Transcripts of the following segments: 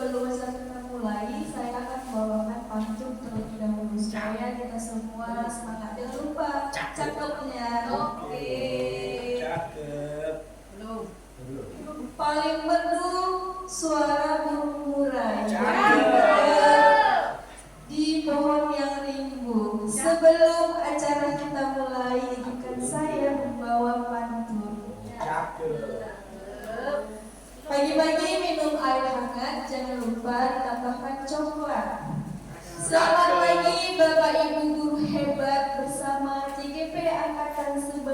Sebelum kita mulai, saya akan membawakan pantun terlebih dahulu supaya kita semua semangat. Jangan lupa cakepnya. Oke. Cakep. Belum. Paling merdu suara burung murai. Cakep. Di pohon yang rimbun. Sebelum acara kita mulai, izinkan saya membawa pantun. Cakep. Pagi-pagi minum air hangat, jangan lupa tambahkan coklat. Selamat pagi Bapak Ibu guru hebat bersama CGP Angkatan 11,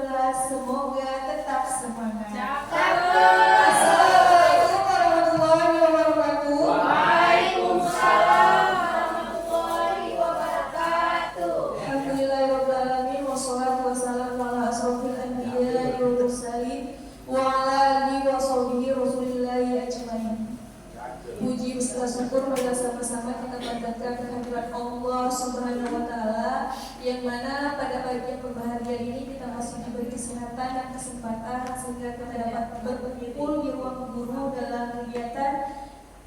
semoga tetap semangat. Assalamualaikum warahmatullahi wabarakatuh. Waalaikumsalam warahmatullahi wabarakatuh. Alhamdulillahirabbil alamin wassalatu wassalamu ala asrofil anbiya'i wal mursalin wa ala alihi wa sahbihi rasulillahi ajmain. Puji beserta syukur marilah sama-sama kita panjatkan kehadirat Allah Subhanahu wa taala yang mana pada pagi yang berbahagia ini kita masih diberi kesehatan dan kesempatan sehingga kita dapat berkumpul di ruang guru dalam kegiatan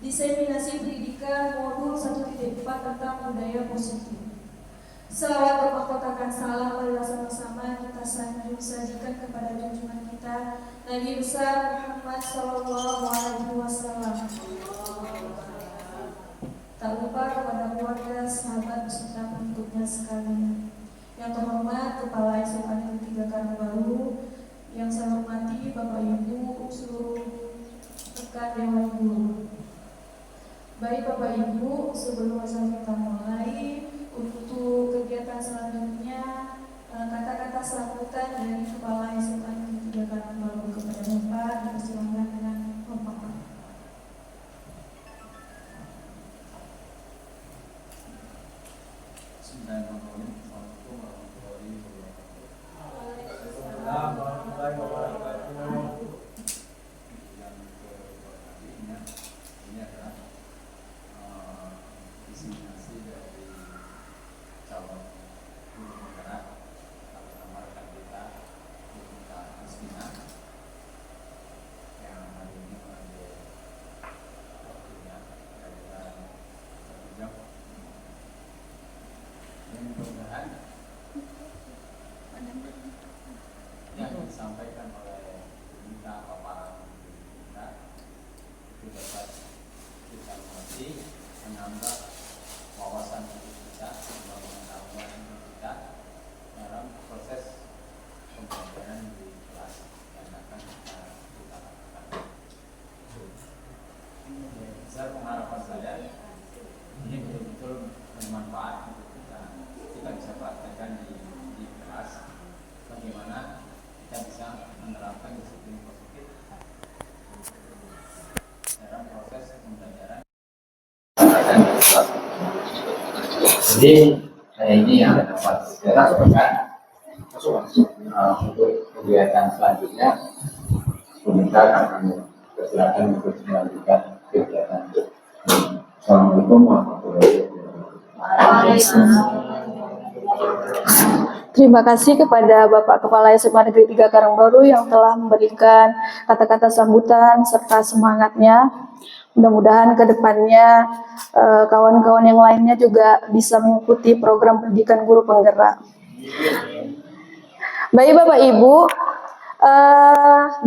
diseminasi pendidikan modul 1.4 tentang budaya positif. Selawat bermahkotakan salam marilah sama-sama kita sajikan kepada junjungan kita Nabi besar Muhammad Sallallahu Alaihi Wasallam. Tak lupa kepada keluarga, sahabat beserta pengikutnya sekalian. Yang terhormat Kepala SMA Negeri 3 Karangbaru, yang saya hormati Bapak Ibu seluruh rekan Dewan Guru. Baik Bapak Ibu, sebelum kita mulai untuk kegiatan selanjutnya, kata-kata sambutan dari Kepala SMA Negeri 3 Karangbaru kepada Bapak dipersilakan dengan Bapak. Assalamualaikum warahmatullahi wabarakatuh. Yang keberhatiannya ini adalah diseminasi dari calon guru penggerak bersama rekan kita Bunda Mustina yang hari ini mengambil waktunya kehadiran berkunjung. Ini mudah-mudahan yang disampaikan oleh kita paparan kita itu dapat kita mengerti, menambah wawasan kita, menambah pengetahuan kita dalam proses pembelajaran di kelas yang akan kita lakukan. Besar pengharapan saya ini betul-betul bermanfaat untuk kita bisa praktekkan di kelas, bagaimana kita bisa menerapkan disiplin positif dalam proses pembelajaran. Jadi ini yang dapat saya sampaikan untuk kegiatan selanjutnya. Kita akan persilakan untuk melanjutkan kegiatan. Assalamualaikum warahmatullahi wabarakatuh. Terima kasih kepada Bapak Kepala SMA Negeri 3 Karangbaru yang telah memberikan kata-kata sambutan serta semangatnya. Mudah-mudahan ke depannya kawan-kawan yang lainnya juga bisa mengikuti program pendidikan guru penggerak. Baik Bapak Ibu,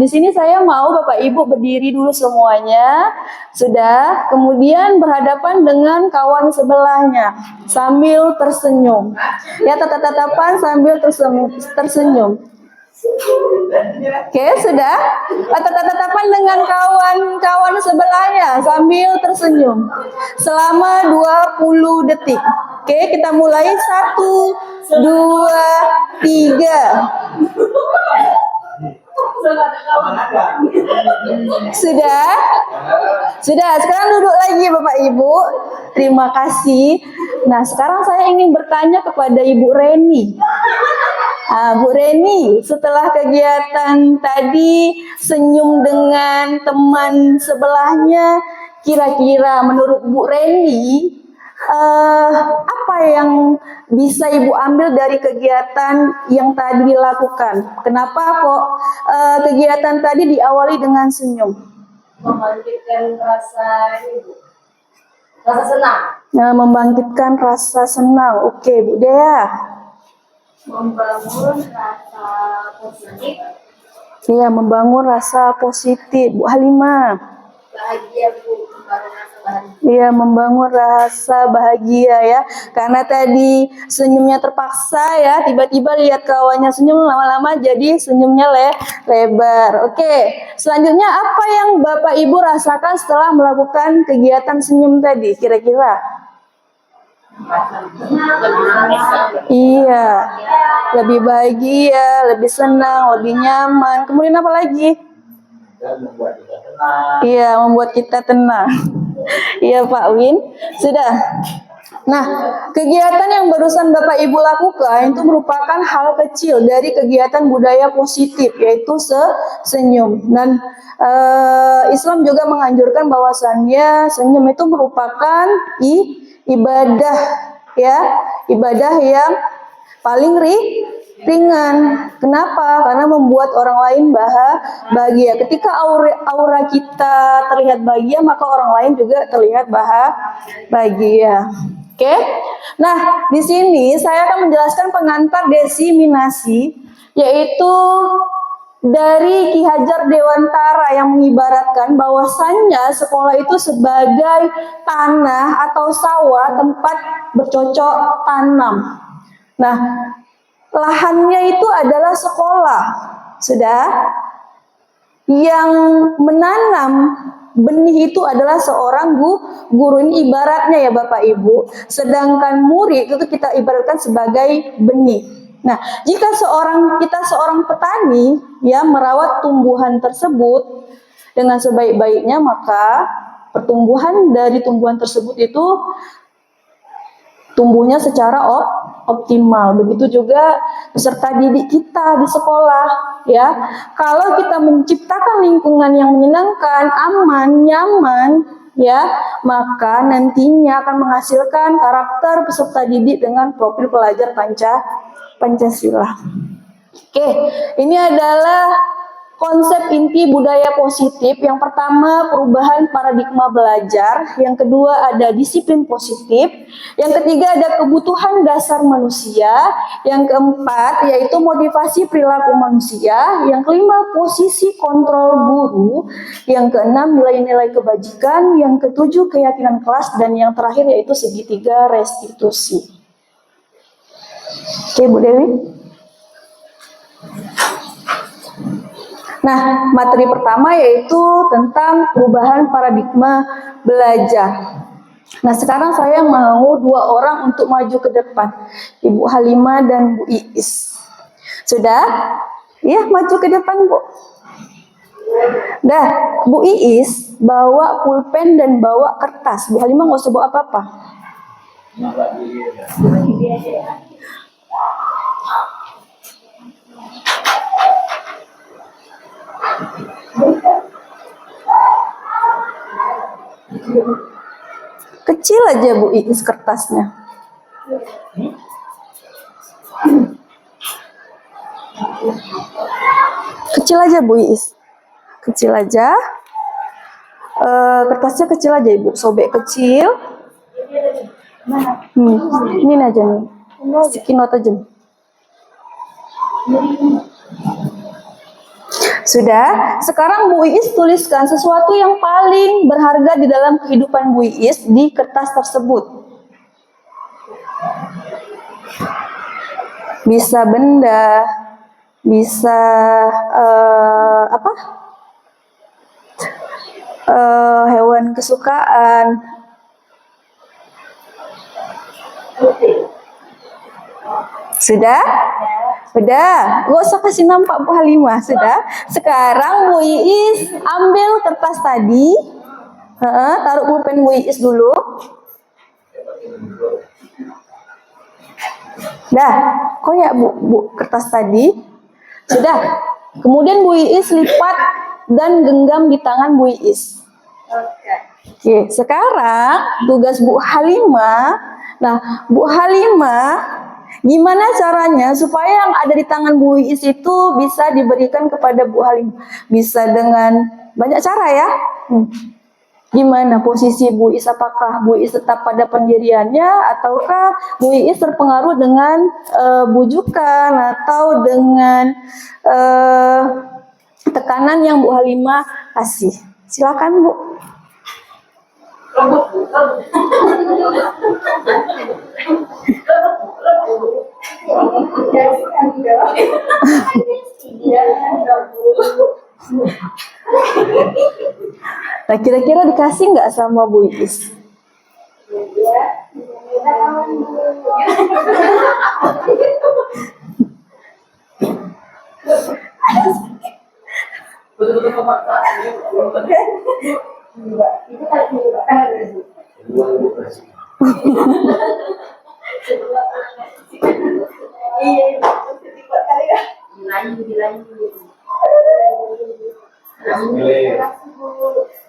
di sini saya mau Bapak Ibu berdiri dulu semuanya, sudah, kemudian berhadapan dengan kawan sebelahnya sambil tersenyum. Ya, tatap-tatapan sambil tersenyum. Oke, sudah. Tatap-tatapan dengan kawan-kawan sebelahnya sambil tersenyum selama 20 detik. Oke, kita mulai 1, 2, 3. Sudah? Sudah, sekarang duduk lagi Bapak Ibu. Terima kasih. Nah, sekarang saya ingin bertanya kepada Ibu Reni. Bu Reni, setelah kegiatan tadi senyum dengan teman sebelahnya, kira-kira menurut Bu Reni, apa yang bisa Ibu ambil dari kegiatan yang tadi dilakukan? Kenapa kok kegiatan tadi diawali dengan senyum? Membangkitkan rasa Ibu. Rasa senang. Nah, membangkitkan rasa senang. Oke, Bu Dea. Membangun rasa positif. Iya, membangun rasa positif. Bu Halimah. Bahagia, Bu. Membangun rasa bahagia. Iya, membangun rasa bahagia ya. Karena tadi senyumnya terpaksa ya, tiba-tiba lihat kawannya senyum, lama-lama jadi senyumnya lebar. Oke, selanjutnya apa yang Bapak Ibu rasakan setelah melakukan kegiatan senyum tadi? Kira-kira? Iya, lebih bahagia, lebih senang, lebih nyaman. Kemudian apa lagi? Dan membuat kita tenang. Iya, membuat kita tenang. Iya Pak Win, sudah. Nah, kegiatan yang barusan Bapak Ibu lakukan itu merupakan hal kecil dari kegiatan budaya positif, yaitu senyum. Dan Islam juga menganjurkan bahwasannya senyum itu merupakan ibadah, ya, ibadah yang paling ringan. Kenapa? Karena membuat orang lain bahagia. Ketika aura kita terlihat bahagia, maka orang lain juga terlihat bahagia. Oke. Nah, di sini saya akan menjelaskan pengantar desiminasi, yaitu dari Ki Hajar Dewantara yang mengibaratkan bahwasannya sekolah itu sebagai tanah atau sawah tempat bercocok tanam. Nah, lahannya itu adalah sekolah. Sudah, yang menanam benih itu adalah seorang guru. Ini ibaratnya ya Bapak Ibu. Sedangkan murid itu kita ibaratkan sebagai benih. Nah, jika kita seorang petani ya merawat tumbuhan tersebut dengan sebaik-baiknya, maka pertumbuhan dari tumbuhan tersebut itu tumbuhnya secara optimal. Begitu juga peserta didik kita di sekolah ya. Kalau kita menciptakan lingkungan yang menyenangkan, aman, nyaman ya, maka nantinya akan menghasilkan karakter peserta didik dengan profil pelajar Pancasila. Oke, ini adalah konsep inti budaya positif. Yang pertama, perubahan paradigma belajar. Yang kedua, ada disiplin positif. Yang ketiga, ada kebutuhan dasar manusia. Yang keempat, yaitu motivasi perilaku manusia. Yang kelima, posisi kontrol guru. Yang keenam, nilai-nilai kebajikan. Yang ketujuh, keyakinan kelas. Dan yang terakhir, yaitu segitiga restitusi. Oke, Bu Dewi. Nah, materi pertama yaitu tentang perubahan paradigma belajar. Nah, sekarang saya mau dua orang untuk maju ke depan, Ibu Halimah dan Bu Iis. Sudah? Ya, maju ke depan, Bu. Dah, Bu Iis bawa pulpen dan bawa kertas. Bu Halimah nggak usah bawa apa-apa. Kecil aja Bu Iis kertasnya. Kecil aja Bu Iis. Kecil aja. Kertasnya kecil aja Ibu. Sobek kecil. Ini aja nih. Sticky note aja nih. Sudah, sekarang Bu Iis tuliskan sesuatu yang paling berharga di dalam kehidupan Bu Iis di kertas tersebut. Bisa benda, bisa hewan kesukaan. Sudah? Sudah, gak usah kasih nampak Bu Halimah. Sudah. Sekarang Bu Iis ambil kertas tadi, taruh pulpen Bu Iis dulu. Dah, koyak Bu kertas tadi. Sudah. Kemudian Bu Iis lipat dan genggam di tangan Bu Iis. Oke, sekarang tugas Bu Halimah. Nah, Bu Halimah, gimana caranya supaya yang ada di tangan Bu Iis itu bisa diberikan kepada Bu Halimah? Bisa dengan banyak cara ya. Gimana posisi Bu Is? Apakah Bu Is tetap pada pendiriannya ataukah Bu Is terpengaruh dengan bujukan atau dengan tekanan yang Bu Halimah kasih? Silakan Bu. Nah, kira-kira dikasih nggak sama Bu Is?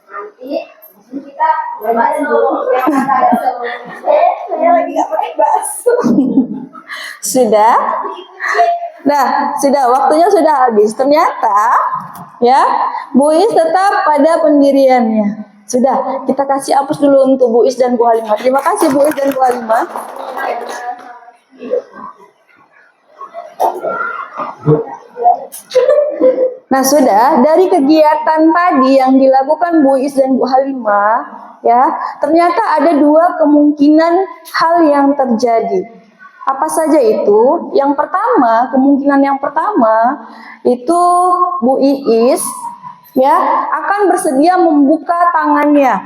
Nanti kita saya lagi nggak pakai bakso. Sudah? Nah, sudah, waktunya sudah habis. Ternyata ya, Bu Is tetap pada pendiriannya. Sudah, kita kasih hapus dulu untuk Bu Is dan Bu Halimah. Terima kasih Bu Is dan Bu Halimah. Nah, sudah, dari kegiatan tadi yang dilakukan Bu Is dan Bu Halimah, ya, ternyata ada dua kemungkinan hal yang terjadi. Apa saja itu? Yang pertama, kemungkinan yang pertama itu Bu Iis ya akan bersedia membuka tangannya.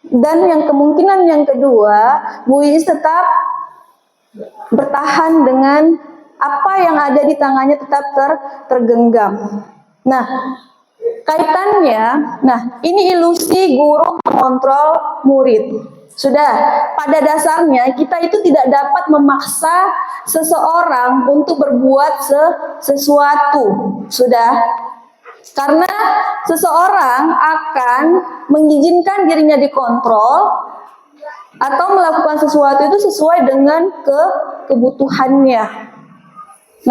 Dan yang kemungkinan yang kedua, Bu Iis tetap bertahan dengan apa yang ada di tangannya tetap tergenggam. Nah, kaitannya, nah ini ilusi guru mengontrol murid. Sudah, pada dasarnya kita itu tidak dapat memaksa seseorang untuk berbuat sesuatu. Sudah, karena seseorang akan mengizinkan dirinya dikontrol atau melakukan sesuatu itu sesuai dengan kebutuhannya.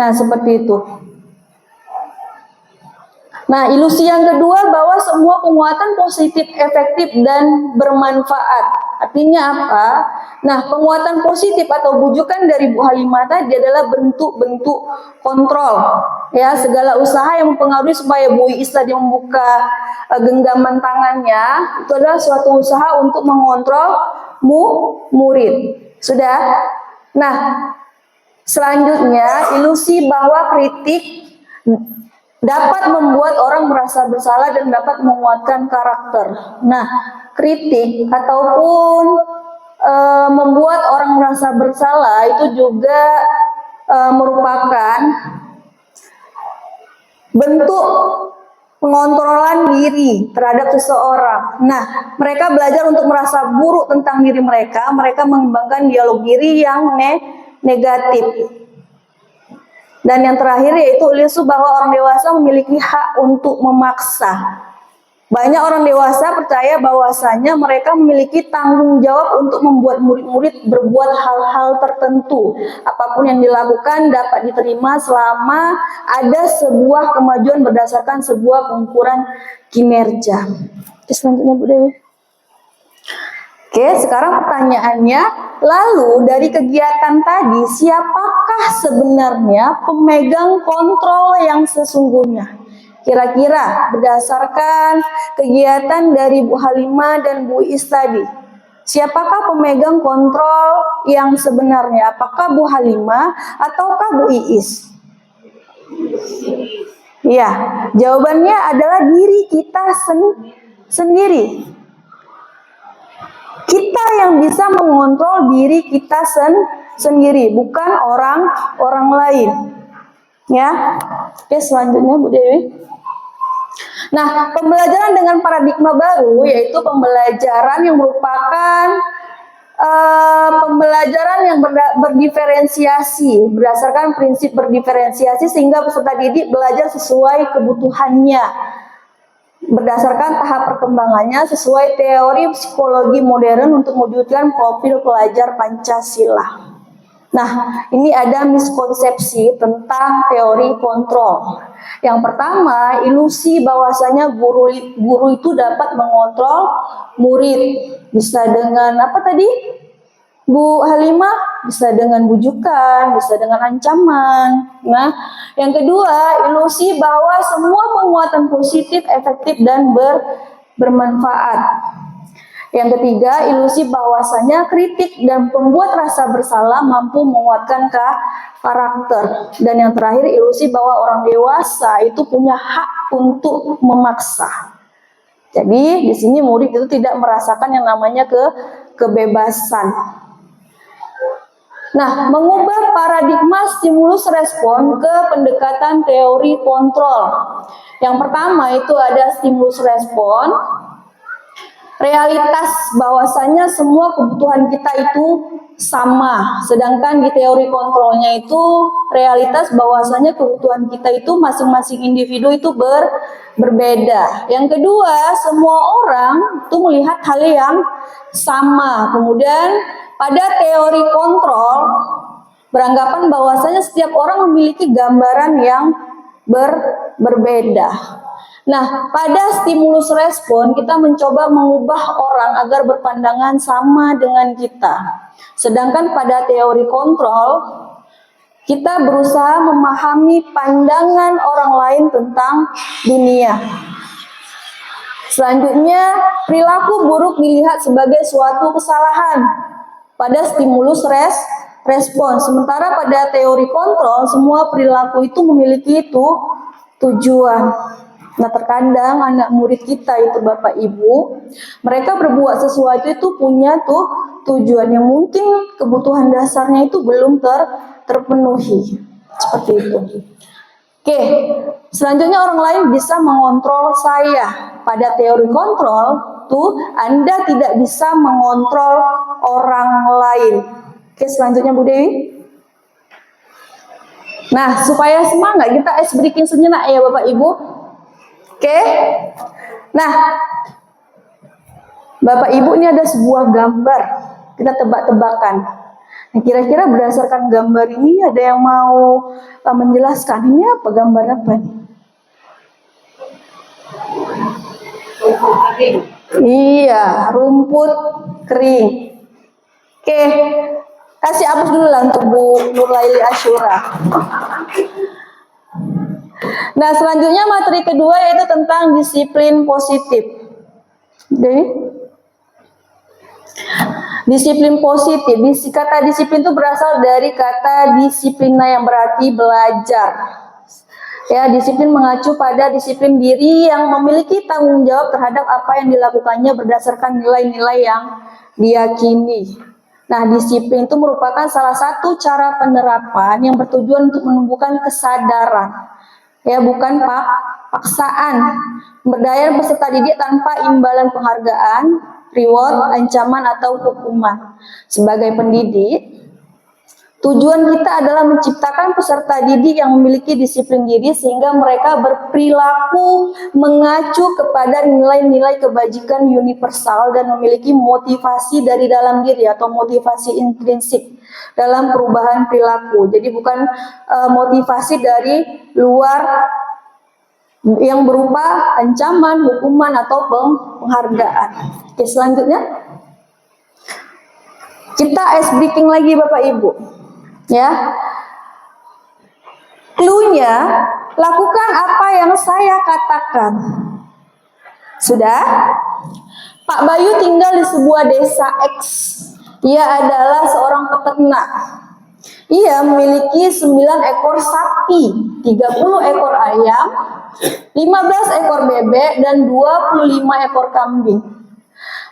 Nah, seperti itu. Nah, ilusi yang kedua bahwa semua penguatan positif, efektif, dan bermanfaat. Artinya apa? Nah, penguatan positif atau bujukan dari Bu Halimah tadi adalah bentuk-bentuk kontrol. Ya, segala usaha yang mempengaruhi supaya Bu Iis tadi membuka genggaman tangannya, itu adalah suatu usaha untuk mengontrol murid. Sudah? Nah, selanjutnya, ilusi bahwa kritik dapat membuat orang merasa bersalah dan dapat menguatkan karakter. Nah, kritik ataupun membuat orang merasa bersalah itu juga merupakan bentuk pengontrolan diri terhadap seseorang. Nah, mereka belajar untuk merasa buruk tentang diri mereka. Mereka mengembangkan dialog diri yang negatif. Dan yang terakhir yaitu ilusi bahwa orang dewasa memiliki hak untuk memaksa. Banyak orang dewasa percaya bahwasanya mereka memiliki tanggung jawab untuk membuat murid-murid berbuat hal-hal tertentu. Apapun yang dilakukan dapat diterima selama ada sebuah kemajuan berdasarkan sebuah pengukuran kinerja. Oke, selanjutnya Bu Dewi. Oke, sekarang pertanyaannya, lalu dari kegiatan tadi, siapakah sebenarnya pemegang kontrol yang sesungguhnya? Kira-kira berdasarkan kegiatan dari Bu Halimah dan Bu Iis tadi, siapakah pemegang kontrol yang sebenarnya? Apakah Bu Halimah ataukah Bu Iis? Ya, jawabannya adalah diri kita sendiri. Kita yang bisa mengontrol diri kita sendiri, bukan orang lain. Ya, oke, selanjutnya Bu Dewi. Nah, pembelajaran dengan paradigma baru yaitu pembelajaran yang merupakan pembelajaran yang berdiferensiasi berdasarkan prinsip berdiferensiasi sehingga peserta didik belajar sesuai kebutuhannya berdasarkan tahap perkembangannya sesuai teori psikologi modern untuk mewujudkan profil pelajar Pancasila. Nah, ini ada miskonsepsi tentang teori kontrol. Yang pertama, ilusi bahwasanya guru itu dapat mengontrol murid. Bisa dengan apa tadi? Bu Halimah, bisa dengan bujukan, bisa dengan ancaman. Nah, yang kedua, ilusi bahwa semua penguatan positif, efektif, dan bermanfaat. Yang ketiga, ilusi bahwasanya kritik dan pembuat rasa bersalah mampu menguatkan karakter. Dan yang terakhir, ilusi bahwa orang dewasa itu punya hak untuk memaksa. Jadi, di sini murid itu tidak merasakan yang namanya kebebasan. Nah, mengubah paradigma stimulus respon ke pendekatan teori kontrol. Yang pertama itu ada stimulus respon. Realitas bahwasanya semua kebutuhan kita itu sama. Sedangkan di teori kontrolnya itu realitas bahwasanya kebutuhan kita itu masing-masing individu itu berbeda. Yang kedua, semua orang itu melihat hal yang sama. Kemudian pada teori kontrol beranggapan bahwasanya setiap orang memiliki gambaran yang berbeda. Nah, pada stimulus respon kita mencoba mengubah orang agar berpandangan sama dengan kita. Sedangkan pada teori kontrol kita berusaha memahami pandangan orang lain tentang dunia. Selanjutnya, perilaku buruk dilihat sebagai suatu kesalahan pada stimulus respon. Sementara pada teori kontrol semua perilaku itu memiliki tujuan. Nah, terkadang anak murid kita itu Bapak Ibu, mereka berbuat sesuatu itu punya tujuan yang mungkin kebutuhan dasarnya itu belum terpenuhi. Seperti itu. Oke, selanjutnya orang lain bisa mengontrol saya. Pada teori kontrol Anda tidak bisa mengontrol orang lain. Oke, selanjutnya Bu Dewi. Nah, supaya semangat kita ice breaking sejenak ya Bapak Ibu. Oke. Nah, Bapak Ibu ini ada sebuah gambar. Kita tebak-tebakan. Nah, kira-kira berdasarkan gambar ini ada yang mau menjelaskan ini apa, gambar apa nih? Iya, rumput kering. Oke, kasih hapus dulu lah untuk Bu Nurlaili Asyura. Nah, selanjutnya materi kedua yaitu tentang disiplin positif. Jadi, disiplin positif. Kata disiplin itu berasal dari kata disiplina yang berarti belajar. Ya, disiplin mengacu pada disiplin diri yang memiliki tanggung jawab terhadap apa yang dilakukannya berdasarkan nilai-nilai yang diyakini. Nah, disiplin itu merupakan salah satu cara penerapan yang bertujuan untuk menumbuhkan kesadaran. Ya, bukan paksaan. Pemberdayaan peserta didik tanpa imbalan penghargaan, reward, ancaman atau hukuman. Sebagai pendidik, tujuan kita adalah menciptakan peserta didik yang memiliki disiplin diri sehingga mereka berperilaku mengacu kepada nilai-nilai kebajikan universal dan memiliki motivasi dari dalam diri atau motivasi intrinsik dalam perubahan perilaku. Jadi bukan motivasi dari luar yang berupa ancaman, hukuman atau penghargaan. Oke, selanjutnya kita ice breaking lagi Bapak Ibu. Ya, clue-nya lakukan apa yang saya katakan. Sudah? Pak Bayu tinggal di sebuah desa X. Ia adalah seorang peternak. Ia memiliki 9 ekor sapi, 30 ekor ayam, 15 ekor bebek, dan 25 ekor kambing.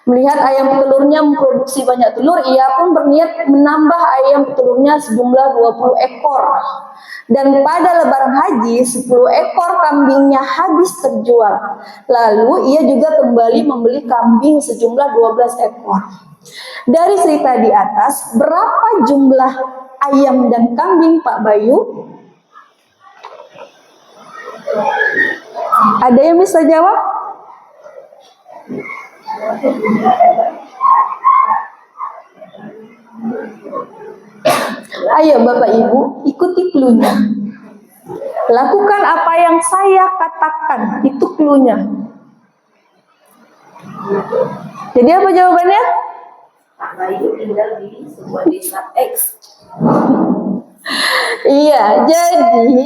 Melihat ayam petelurnya memproduksi banyak telur, ia pun berniat menambah ayam petelurnya sejumlah 20 ekor. Dan pada lebaran haji, 10 ekor kambingnya habis terjual. Lalu ia juga kembali membeli kambing sejumlah 12 ekor. Dari cerita di atas, berapa jumlah ayam dan kambing Pak Bayu? Ada yang bisa jawab? Ayo Bapak Ibu, ikuti clue-nya. Lakukan apa yang saya katakan, itu clue-nya. Jadi apa jawabannya? Pak Bayu tinggal di sebuah desa X. Iya, jadi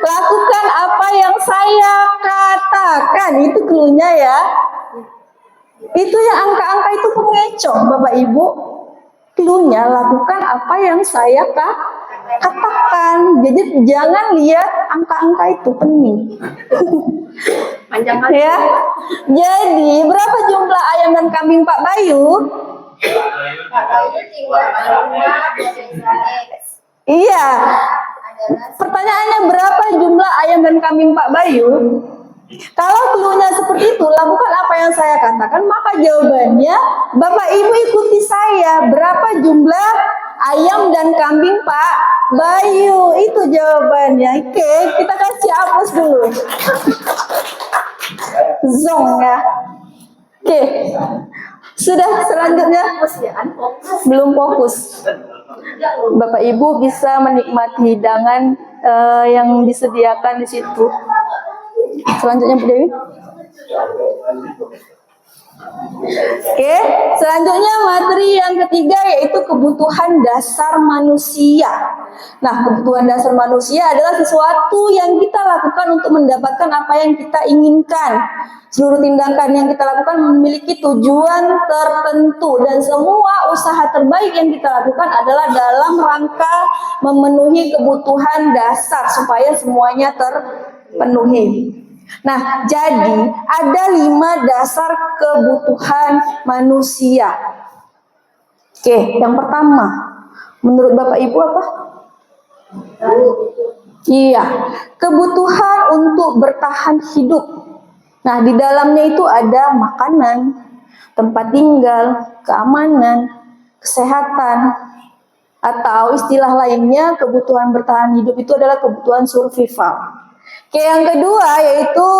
lakukan apa yang saya katakan, itu clue-nya ya. Itu yang angka-angka itu pengecoh Bapak Ibu. Clue-nya lakukan apa yang saya katakan. Jadi jangan lihat angka-angka itu, pening. Panjang kali. Ya. Jadi berapa jumlah ayam dan kambing Pak Bayu? Pak Bayu tinggal di rumah di desa X. Iya. Adalah Pertanyaannya berapa jumlah ayam dan kambing Pak Bayu? Kalau clue-nya seperti itu, lakukan apa yang saya katakan, maka jawabannya Bapak Ibu ikuti saya. Berapa jumlah ayam dan kambing Pak Bayu? Itu jawabannya. Oke, kita kasih hapus dulu. Zong ya. Oke. Sudah selanjutnya belum fokus. Bapak Ibu bisa menikmati hidangan yang disediakan di situ. Selanjutnya Bu Dewi. Oke, selanjutnya materi yang ketiga yaitu kebutuhan dasar manusia. Nah, kebutuhan dasar manusia adalah sesuatu yang kita lakukan untuk mendapatkan apa yang kita inginkan. Seluruh tindakan yang kita lakukan memiliki tujuan tertentu dan semua usaha terbaik yang kita lakukan adalah dalam rangka memenuhi kebutuhan dasar supaya semuanya terpenuhi. Nah, jadi ada 5 dasar kebutuhan manusia. Oke, yang pertama, menurut Bapak Ibu apa? Iya, kebutuhan untuk bertahan hidup. Nah, di dalamnya itu ada makanan, tempat tinggal, keamanan, kesehatan, atau istilah lainnya kebutuhan bertahan hidup itu adalah kebutuhan survival. Oke, yang kedua yaitu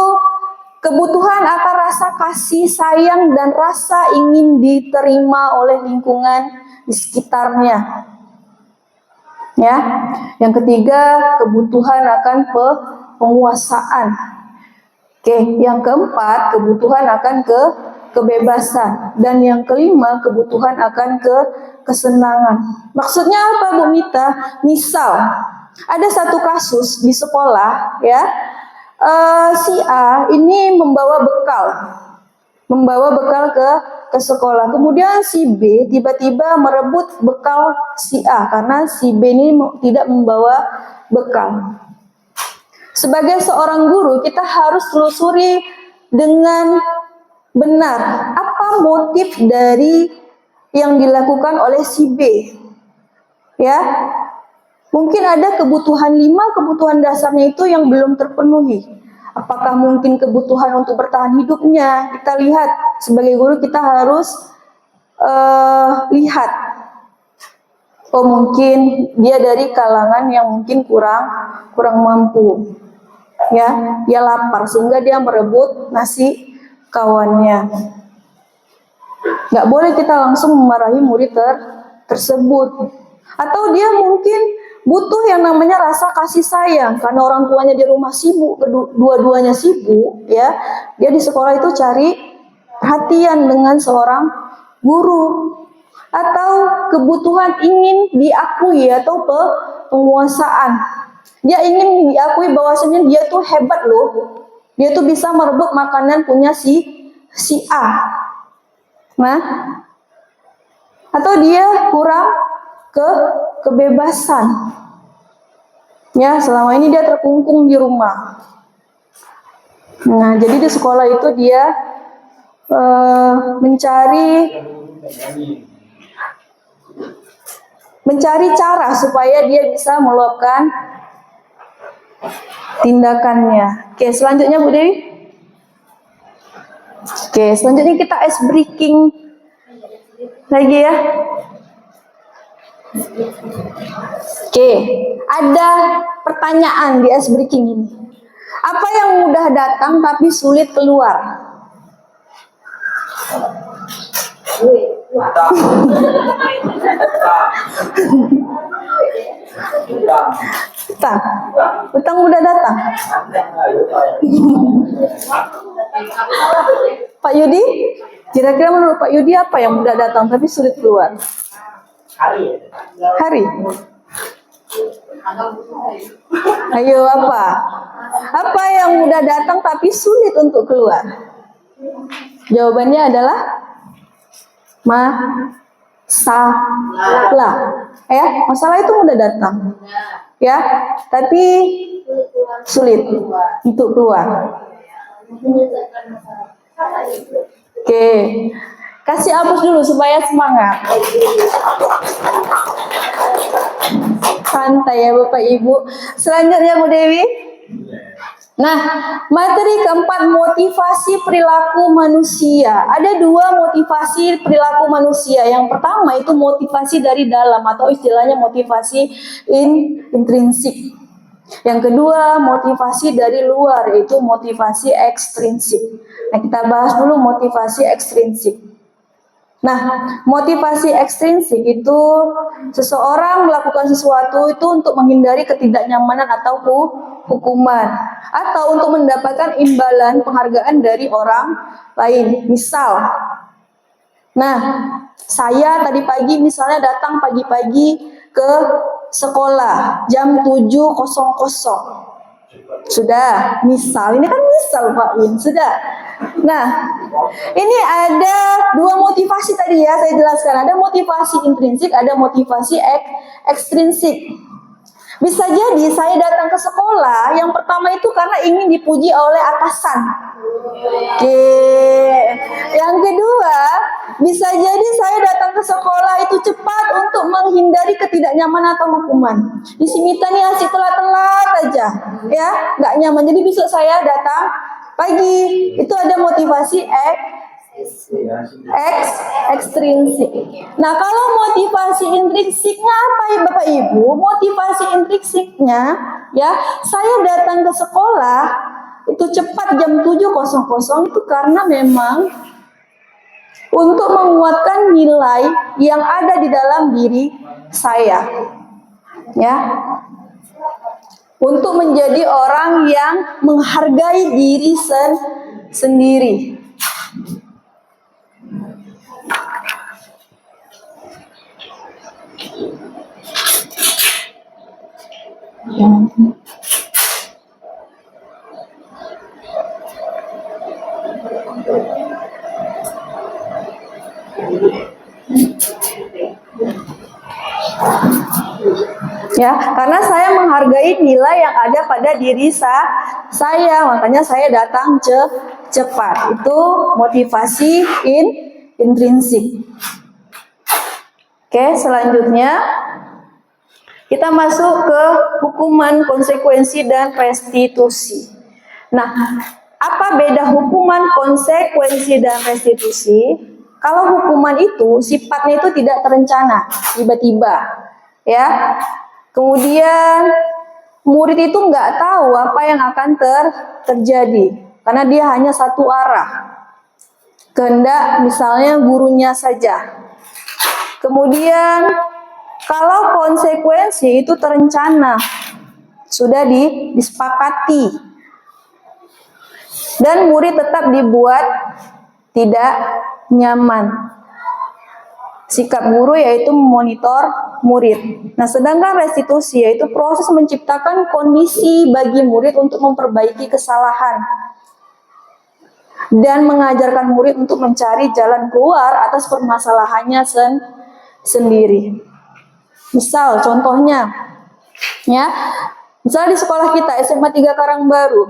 kebutuhan akan rasa kasih sayang dan rasa ingin diterima oleh lingkungan di sekitarnya. Ya. Yang ketiga, kebutuhan akan penguasaan. Oke, yang keempat, kebutuhan akan kebebasan, dan yang kelima, kebutuhan akan kesenangan. Maksudnya apa, Bu Mita? Misal ada satu kasus di sekolah, ya, si A ini membawa bekal ke sekolah. Kemudian si B tiba-tiba merebut bekal si A karena si B ini tidak membawa bekal. Sebagai seorang guru, kita harus telusuri dengan benar apa motif dari yang dilakukan oleh si B, ya. Mungkin ada kebutuhan 5 kebutuhan dasarnya itu yang belum terpenuhi. Apakah mungkin kebutuhan untuk bertahan hidupnya? Kita lihat sebagai guru kita harus lihat. Oh, mungkin dia dari kalangan yang mungkin kurang mampu. Ya, dia lapar sehingga dia merebut nasi kawannya. Nggak boleh kita langsung memarahi murid tersebut. Atau dia mungkin butuh yang namanya rasa kasih sayang karena orang tuanya di rumah sibuk, dua-duanya sibuk, ya. Dia di sekolah itu cari perhatian dengan seorang guru. Atau kebutuhan ingin diakui atau penguasaan. Dia ingin diakui bahwasanya dia tuh hebat loh. Dia tuh bisa merebut makanan punya si A. Nah, atau dia kurang kebebasan. Ya, selama ini dia terkungkung di rumah. Nah, jadi di sekolah itu dia mencari cara supaya dia bisa meluapkan tindakannya. Oke, selanjutnya Bu Dewi. Oke, selanjutnya kita ice breaking lagi ya. Oke, ada pertanyaan di ice breaking ini. Apa yang mudah datang tapi sulit keluar? Utang. Utang udah datang. Pak Yudi, kira-kira menurut Pak Yudi apa yang mudah datang tapi sulit keluar? Hari. Ayo apa? Apa yang mudah datang tapi sulit untuk keluar? Jawabannya adalah masalah. Ya, masalah itu mudah datang. Ya, tapi sulit untuk keluar. Oke. Kasih hapus dulu supaya semangat. Santai ya Bapak Ibu. Selanjutnya Bu Dewi. Nah, materi keempat, motivasi perilaku manusia. Ada dua motivasi perilaku manusia. Yang pertama itu motivasi dari dalam atau istilahnya motivasi intrinsik. Yang kedua motivasi dari luar, yaitu motivasi ekstrinsik. Nah, kita bahas dulu motivasi ekstrinsik. Nah, motivasi ekstrinsik itu seseorang melakukan sesuatu itu untuk menghindari ketidaknyamanan atau hukuman, atau untuk mendapatkan imbalan penghargaan dari orang lain. Misal, nah, saya tadi pagi misalnya datang pagi-pagi ke sekolah jam 7.00. Sudah, misal, ini kan misal Pak Win, sudah. Nah, ini ada dua motivasi tadi ya, saya jelaskan. Ada motivasi intrinsik, ada motivasi ekstrinsik. Bisa jadi saya datang ke sekolah, yang pertama itu karena ingin dipuji oleh atasan. Oke. Yang kedua, bisa jadi saya datang ke sekolah itu cepat untuk menghindari ketidaknyamanan atau hukuman. Di Simita nih asik telat-telat aja, ya, nggak nyaman. Jadi besok saya datang pagi. Itu ada motivasi ekstrinsik. Nah, kalau motivasi intrinsiknya apa ya Bapak Ibu? Motivasi intrinsiknya ya, saya datang ke sekolah itu cepat jam 7.00 itu karena memang untuk menguatkan nilai yang ada di dalam diri saya. Ya. Untuk menjadi orang yang menghargai diri sendiri. Ya, karena saya menghargai nilai yang ada pada diri saya, makanya saya datang cepat. Itu motivasi intrinsik. Oke, selanjutnya kita masuk ke hukuman, konsekuensi, dan restitusi. Nah, apa beda hukuman, konsekuensi, dan restitusi? Kalau hukuman itu sifatnya itu tidak terencana, tiba-tiba, ya. Kemudian murid itu nggak tahu apa yang akan terjadi karena dia hanya satu arah, kehendak misalnya gurunya saja. Kemudian kalau konsekuensi itu terencana, sudah disepakati, dan murid tetap dibuat tidak nyaman. Sikap guru yaitu memonitor murid. Nah, sedangkan restitusi yaitu proses menciptakan kondisi bagi murid untuk memperbaiki kesalahan dan mengajarkan murid untuk mencari jalan keluar atas permasalahannya sendiri. Misal, contohnya, ya, misal di sekolah kita SMA 3 Karangbaru,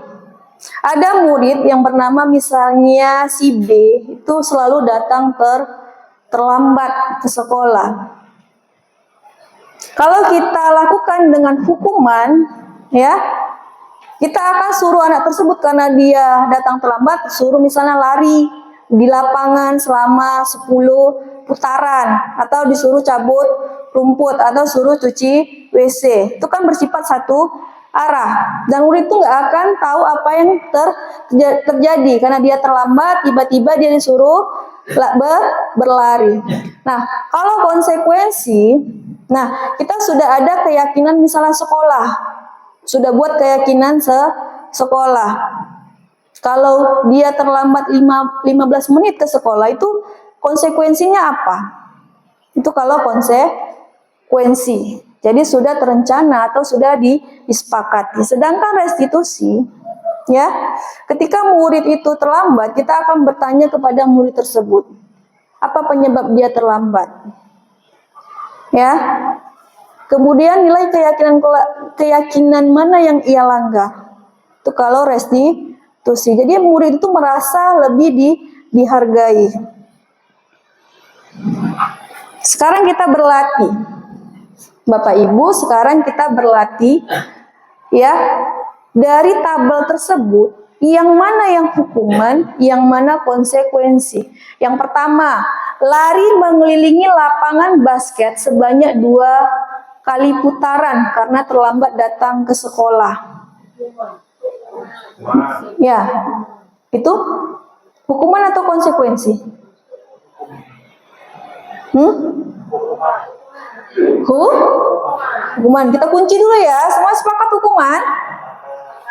ada murid yang bernama misalnya si B itu selalu datang terlambat ke sekolah. Kalau kita lakukan dengan hukuman, ya, kita akan suruh anak tersebut karena dia datang terlambat, suruh misalnya lari di lapangan selama 10 putaran, atau disuruh cabut rumput, atau suruh cuci WC. Itu kan bersifat satu arah, dan murid itu nggak akan tahu apa yang terjadi karena dia terlambat, tiba-tiba dia disuruh berlari. Nah, kalau konsekuensi Nah, kita sudah ada keyakinan misalnya sekolah. Sudah buat keyakinan sekolah. Kalau dia terlambat 15 menit ke sekolah itu konsekuensinya apa? Itu kalau konsekuensi. Jadi sudah terencana atau sudah disepakati. Sedangkan restitusi, ya, ketika murid itu terlambat, kita akan bertanya kepada murid tersebut, apa penyebab dia terlambat? Ya. Kemudian nilai keyakinan mana yang ia langgar. Itu kalau restitusi. Jadi murid itu merasa lebih dihargai. Sekarang kita berlatih. Bapak Ibu, sekarang kita berlatih, ya, dari tabel tersebut, yang mana yang hukuman, yang mana konsekuensi. Yang pertama, lari mengelilingi lapangan basket sebanyak 2 kali putaran karena terlambat datang ke sekolah. Ya, itu hukuman atau konsekuensi? Hukuman. Kita kunci dulu ya. Semua sepakat hukuman?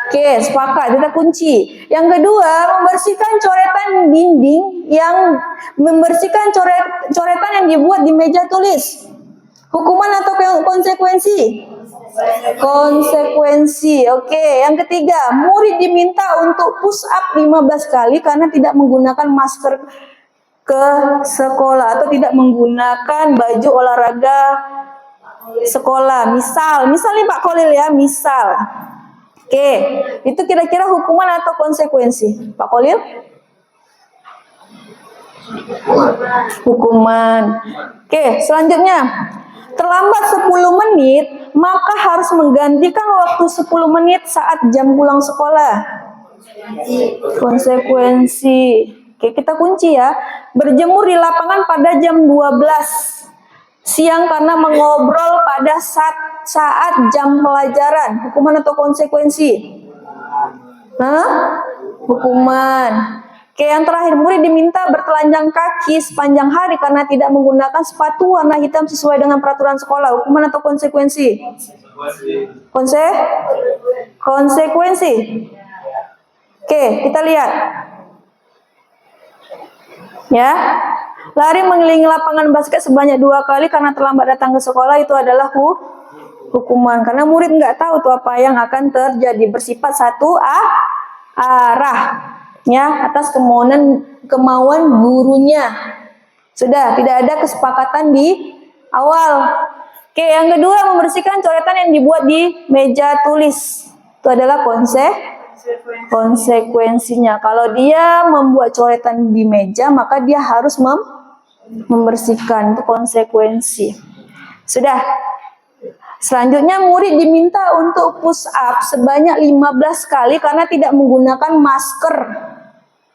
Oke, sepakat. Kita kunci. Yang kedua, membersihkan coretan dinding, yang membersihkan coretan yang dibuat di meja tulis. Hukuman atau konsekuensi? Konsekuensi. Oke, yang ketiga, murid diminta untuk push up 15 kali karena tidak menggunakan masker ke sekolah atau tidak menggunakan baju olahraga sekolah. Misal nih Pak Kolil ya, misal. Oke, itu kira-kira hukuman atau konsekuensi? Pak Kolil? Hukuman. Oke, selanjutnya. Terlambat 10 menit, maka harus menggantikan waktu 10 menit saat jam pulang sekolah. Konsekuensi. Oke, kita kunci ya. Berjemur di lapangan pada jam 12 siang karena mengobrol pada saat jam pelajaran. Hukuman atau konsekuensi? Hukuman. Oke, yang terakhir, murid diminta bertelanjang kaki sepanjang hari karena tidak menggunakan sepatu warna hitam sesuai dengan peraturan sekolah. Hukuman atau konsekuensi? Konsekuensi. Oke, kita lihat. Ya, lari mengelilingi lapangan basket sebanyak 2 kali karena terlambat datang ke sekolah, itu adalah hukuman. Karena murid nggak tahu tuh apa yang akan terjadi, bersifat satu arah, ya, atas kemauan gurunya. Sudah, tidak ada kesepakatan di awal. Oke, yang kedua, membersihkan coretan yang dibuat di meja tulis. Itu adalah konsekuensinya. Kalau dia membuat coretan di meja, maka dia harus membersihkan. Itu konsekuensi. Sudah. Selanjutnya, murid diminta untuk push up sebanyak 15 kali karena tidak menggunakan masker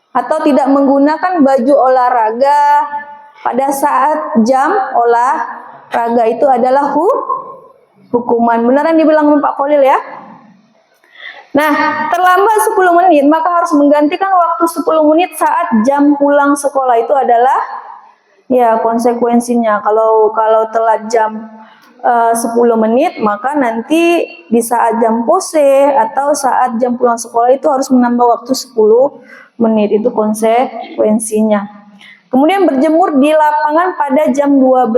atau tidak menggunakan baju olahraga pada saat jam olahraga. Itu adalah hukuman. Beneran dibilang Pak Kolil ya? Nah, terlambat 10 menit, maka harus menggantikan waktu 10 menit saat jam pulang sekolah. Itu adalah, ya, konsekuensinya. Kalau telat jam 10 menit, maka nanti di saat jam pose atau saat jam pulang sekolah itu harus menambah waktu 10 menit. Itu konsekuensinya. Kemudian berjemur di lapangan pada jam 12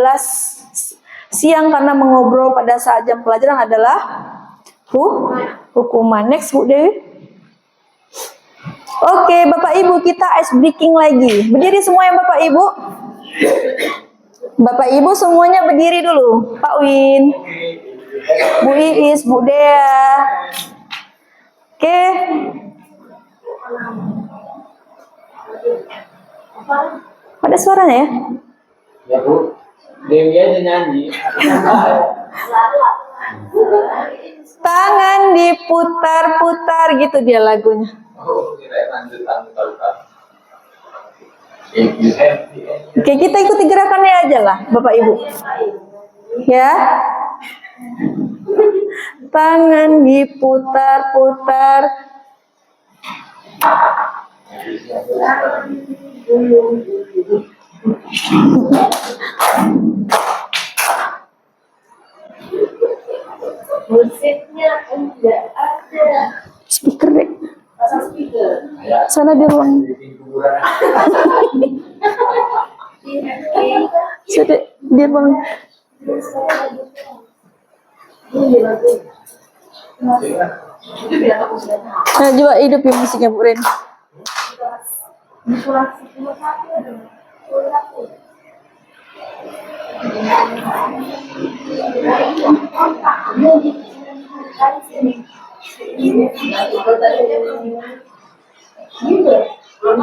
siang karena mengobrol pada saat jam pelajaran adalah hukuman. Next, Bu Dewi. Oke, Bapak Ibu, kita ice breaking lagi. Berdiri semua ya Bapak Ibu. Bapak Ibu semuanya berdiri dulu. Pak Win, Bu Iis, Bu Dea. Oke. Ada suaranya ya? Ya Bu, Dewi aja nyanyi. Tangan diputar-putar gitu dia lagunya. Oh, kita lanjut. Oke, kita ikuti gerakannya aja lah, Bapak Ibu. Ya. Tangan diputar-putar. Sana di ruang. Sudah di ruang. Nah, coba hidupin musiknya Bu Ren.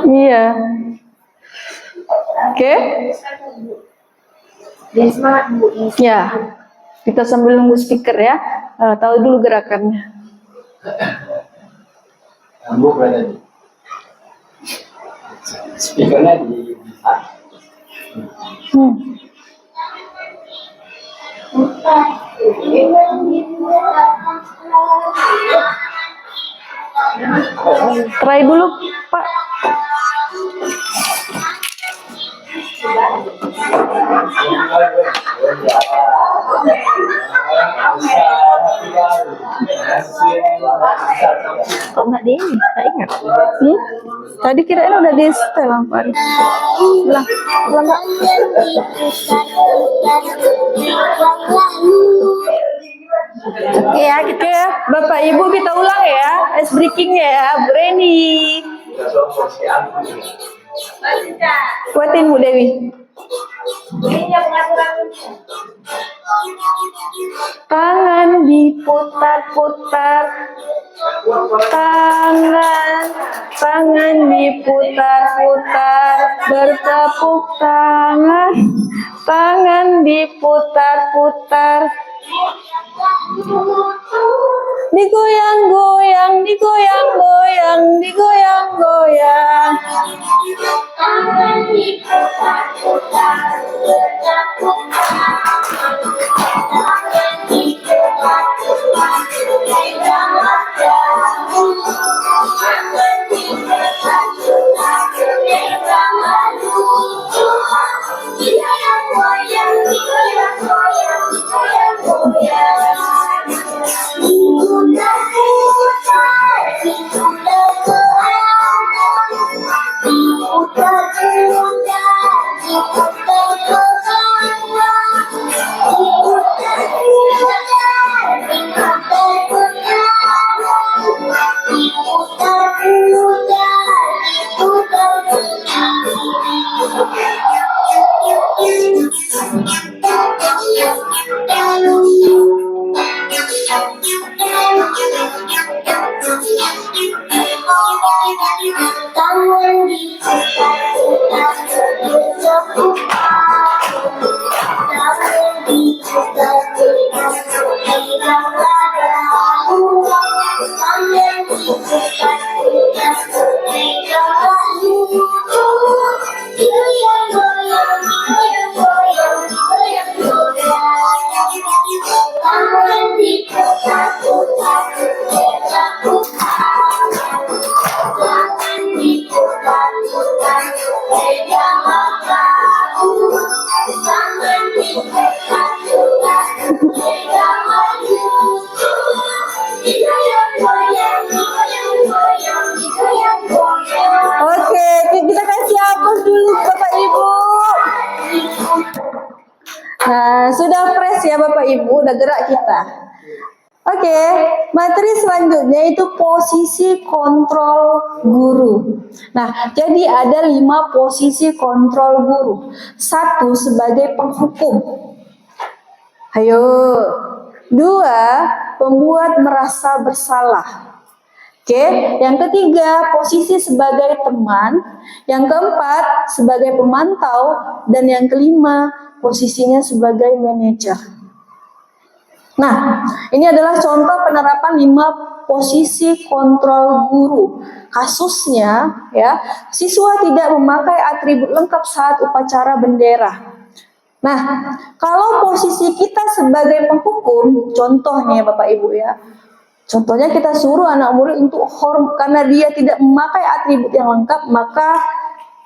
Iya. Oke. Ya. Kita sambil nunggu speaker ya. Tahu dulu gerakannya. Nyambung berada di speakernya di Try dulu, Pak. Kok nggak di ini? Nggak ingat. Tadi kirain udah di setel Pak. Ulang, ulang nggak? Oke ya, kita ya. Bapak Ibu kita ulang ya. Ice breakingnya ya, Bu Reni. Kuatin Bu Dewi. Tangan diputar-putar, tangan diputar-putar, bertepuk tangan diputar-putar, digoyang-goyang, digoyang-goyang, digoyang-goyang. Tangan diputar-putar, bertepuk tangan diputar-putar, pegang daun. Tangan diputar-putar, pegang daun. Digoyang-goyang, digoyang-goyang, digoyang-goyang. Diputar-putar, diputar-putar, tangan diputar-putar, bertepuk tangan diputar-putar, pegang daun. Tangan diputar-putar, pegang daun. Goyang-goyang, goyang-goyang, goyang-goyang. Tangan diputar-putar, bertepuk tangan diputar-putar, pegang daun. Tangan diputar-putar, pegang daun. Digoyang-goyang, digoyang-goyang, digoyang-goyang. Oke, kita kasih aplaus dulu Bapak Ibu. Nah, sudah fresh ya Bapak Ibu, udah gerak kita. Oke, materi selanjutnya itu posisi kontrol guru. Nah, jadi ada 5 posisi kontrol guru. 1 sebagai penghukum. Ayo. 2, pembuat merasa bersalah. Oke, yang ketiga posisi sebagai teman, yang keempat sebagai pemantau, dan yang kelima posisinya sebagai manajer. Nah, ini adalah contoh penerapan 5 posisi kontrol guru. Kasusnya, ya, siswa tidak memakai atribut lengkap saat upacara bendera. Nah, kalau posisi kita sebagai penghukum, contohnya Bapak Ibu ya, contohnya kita suruh anak murid untuk hormat karena dia tidak memakai atribut yang lengkap, maka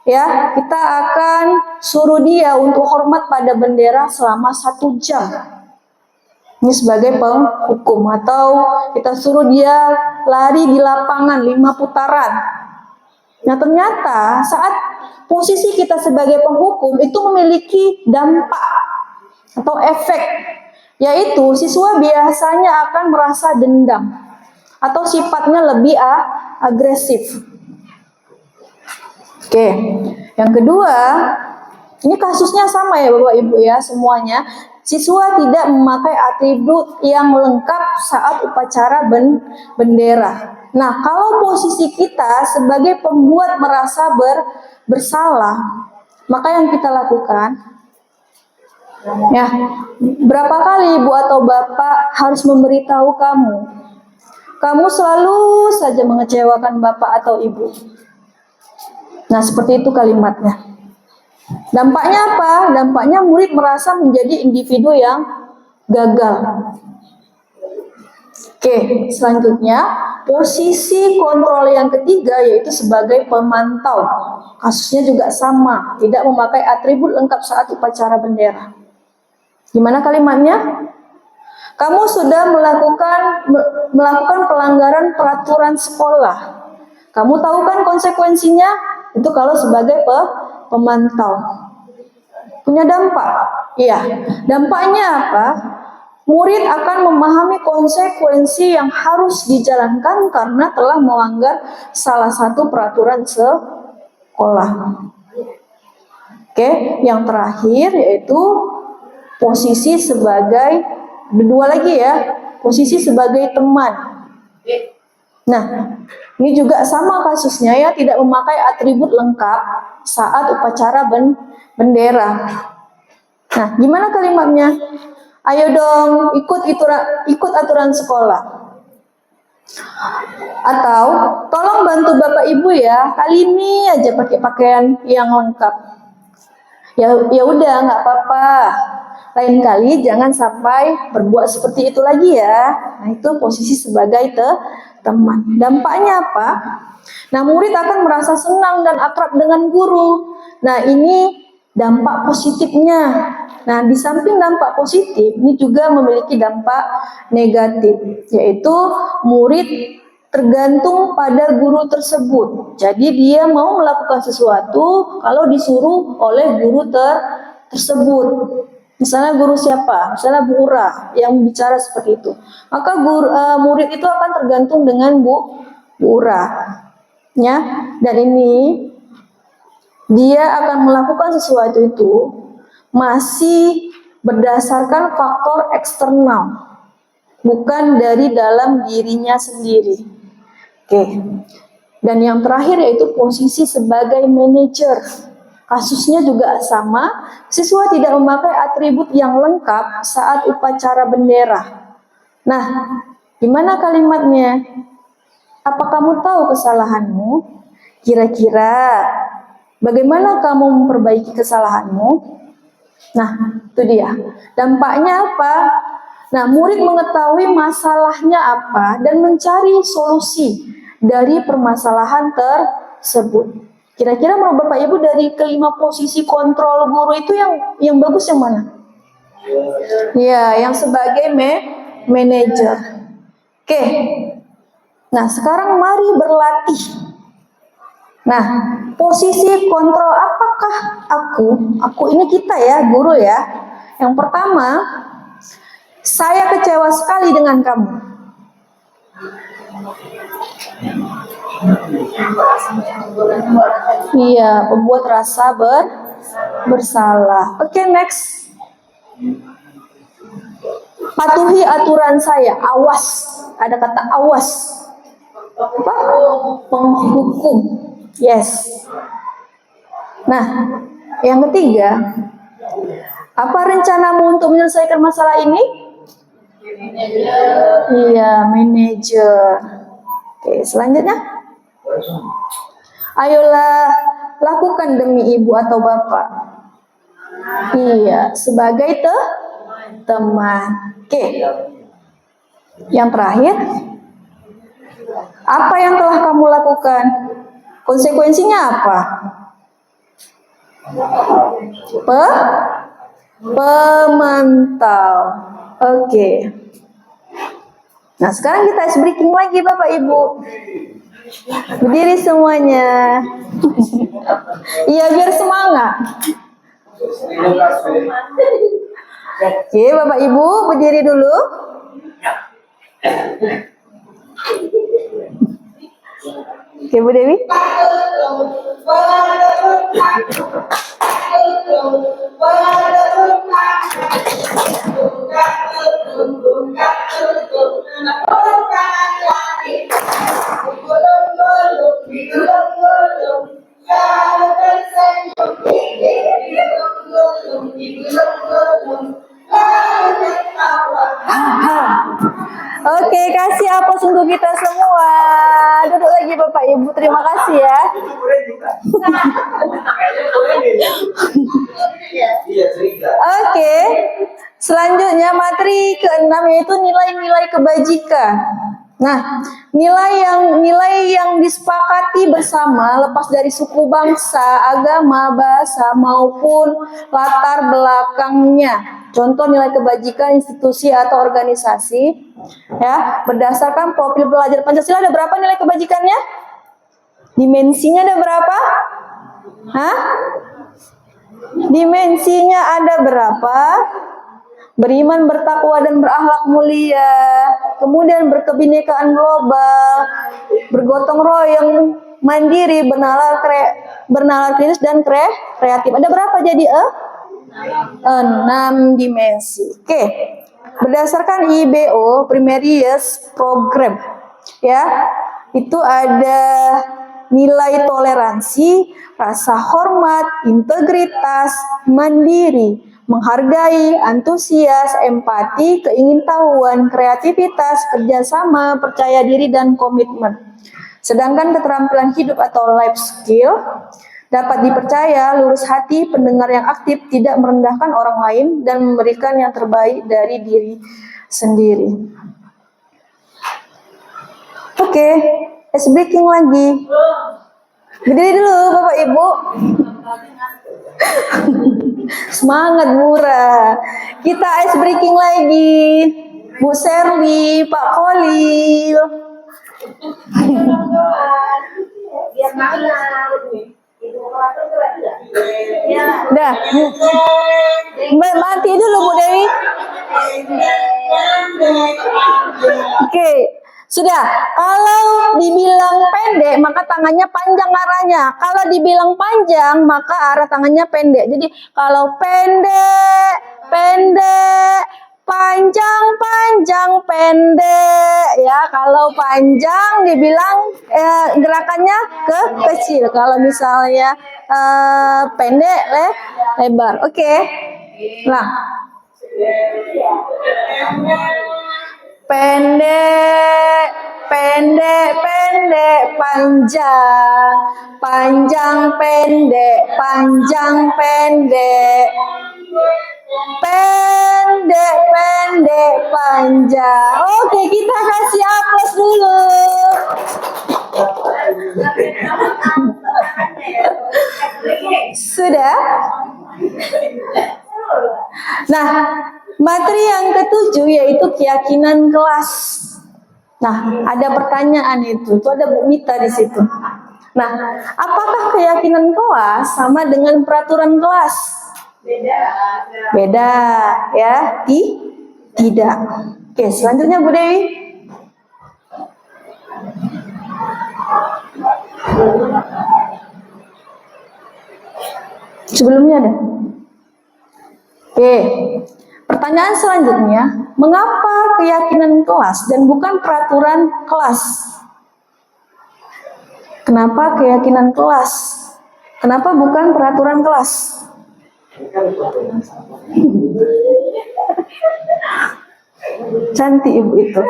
ya kita akan suruh dia untuk hormat pada bendera selama 1 jam. Ini sebagai penghukum, atau kita suruh dia lari di lapangan 5 putaran. Nah, ternyata saat posisi kita sebagai penghukum itu memiliki dampak atau efek, yaitu siswa biasanya akan merasa dendam atau sifatnya lebih agresif. Oke, yang kedua, ini kasusnya sama ya Bapak Ibu ya semuanya. Siswa tidak memakai atribut yang lengkap saat upacara bendera. Nah, kalau posisi kita sebagai pembuat merasa bersalah, maka yang kita lakukan, ya, berapa kali Ibu atau Bapak harus memberitahu kamu selalu saja mengecewakan Bapak atau Ibu. Nah, seperti itu kalimatnya. Dampaknya apa? Dampaknya murid merasa menjadi individu yang gagal. Oke, selanjutnya posisi kontrol yang ketiga yaitu sebagai pemantau. Kasusnya juga sama, tidak memakai atribut lengkap saat upacara bendera. Gimana kalimatnya? Kamu sudah melakukan pelanggaran peraturan sekolah. Kamu tahu kan konsekuensinya? Itu kalau sebagai pemantau. Punya dampak. Iya. Dampaknya apa? Murid akan memahami konsekuensi yang harus dijalankan karena telah melanggar salah satu peraturan sekolah. Oke, yang terakhir yaitu posisi sebagai, dua lagi ya, posisi sebagai teman. Nah, ini juga sama kasusnya ya, tidak memakai atribut lengkap saat upacara bendera. Nah, gimana kalimatnya? Ayo dong, ikut aturan sekolah. Atau tolong bantu Bapak Ibu ya, kali ini aja pakai pakaian yang lengkap. Ya udah, nggak apa-apa. Lain kali jangan sampai berbuat seperti itu lagi ya. Nah, itu posisi sebagai teman. Dampaknya apa? Nah, murid akan merasa senang dan akrab dengan guru. Nah, ini dampak positifnya. Nah, di samping dampak positif, ini juga memiliki dampak negatif, yaitu murid tergantung pada guru tersebut. Jadi dia mau melakukan sesuatu kalau disuruh oleh guru tersebut. Misalnya guru siapa? Misalnya Bu Ura yang bicara seperti itu. Maka murid itu akan tergantung dengan Bu Ura. Ya, dan ini dia akan melakukan sesuatu itu masih berdasarkan faktor eksternal, bukan dari dalam dirinya sendiri. Oke. Dan yang terakhir yaitu posisi sebagai manajer. Kasusnya juga sama, siswa tidak memakai atribut yang lengkap saat upacara bendera. Nah, gimana kalimatnya? Apa kamu tahu kesalahanmu? Kira-kira bagaimana kamu memperbaiki kesalahanmu? Nah, itu dia. Dampaknya apa? Nah, murid mengetahui masalahnya apa dan mencari solusi dari permasalahan tersebut. Kira-kira menurut Bapak Ibu dari kelima posisi kontrol guru itu yang bagus yang mana? Ya, yang sebagai manajer. Oke. Nah, sekarang mari berlatih. Nah, posisi kontrol apakah aku ini kita ya, guru ya. Yang pertama, saya kecewa sekali dengan kamu. Iya, membuat rasa bersalah. Oke, next. Patuhi aturan saya, awas. Ada kata awas. Apa? Penghukum. Yes. Nah, yang ketiga, apa rencanamu untuk menyelesaikan masalah ini? Iya, manajer. Oke, selanjutnya. Ayolah, lakukan demi ibu atau bapak. Iya, sebagai teman. Oke. Yang terakhir, apa yang telah kamu lakukan? Konsekuensinya apa? Pemantau. Oke. Nah, sekarang kita ice breaking lagi Bapak Ibu. Berdiri semuanya. Iya, biar semangat. Oke, Bapak Ibu berdiri dulu. Oke, Bu Dewi. Oke, kasih aplaus untuk kita semua. Duduk lagi Bapak Ibu, terima kasih ya. Oke, selanjutnya materi ke-6 yaitu nilai-nilai kebajikan. Nah, nilai yang disepakati bersama lepas dari suku bangsa, agama, bahasa maupun latar belakangnya. Contoh nilai kebajikan institusi atau organisasi ya, berdasarkan profil pelajar Pancasila ada berapa nilai kebajikannya? Dimensinya ada berapa? Hah? Dimensinya ada berapa? Beriman, bertakwa dan berakhlak mulia, kemudian berkebinekaan global, bergotong royong, mandiri, bernalar kritis dan kreatif. Ada berapa jadi 6 dimensi. Oke. Berdasarkan IBO Primary Years Program ya, itu ada nilai toleransi, rasa hormat, integritas, mandiri, menghargai, antusias, empati, keingintahuan, kreativitas, kerjasama, percaya diri, dan komitmen. Sedangkan keterampilan hidup atau life skill dapat dipercaya, lurus hati, pendengar yang aktif, tidak merendahkan orang lain, dan memberikan yang terbaik dari diri sendiri. Oke, ice breaking lagi. Berdiri dulu Bapak Ibu. Semangat murah. Kita ice breaking lagi. Bu Serli, Pak Khalil. Biar mana? Dah. Mati dulu Bu Dewi. Oke. Sudah, kalau dibilang pendek maka tangannya panjang arahnya. Kalau dibilang panjang maka arah tangannya pendek. Jadi kalau pendek, pendek, panjang, panjang, pendek ya. Kalau panjang dibilang gerakannya kecil. Kalau misalnya pendek, lebar. Oke. Nah. Pendek, pendek, pendek, panjang, panjang, pendek, panjang, pendek, pendek, pendek, panjang. Oke, kita kasih aplaus dulu. Sudah? Nah, materi yang ketujuh yaitu keyakinan kelas. Nah, ada pertanyaan itu ada Bu Mita di situ. Nah, apakah keyakinan kelas sama dengan peraturan kelas? Beda, ya? Tidak. Oke, selanjutnya Bu Dewi. Sebelumnya ada. Oke. Pertanyaan selanjutnya, mengapa keyakinan kelas dan bukan peraturan kelas? Kenapa keyakinan kelas? Kenapa bukan peraturan kelas? Cantik Ibu itu.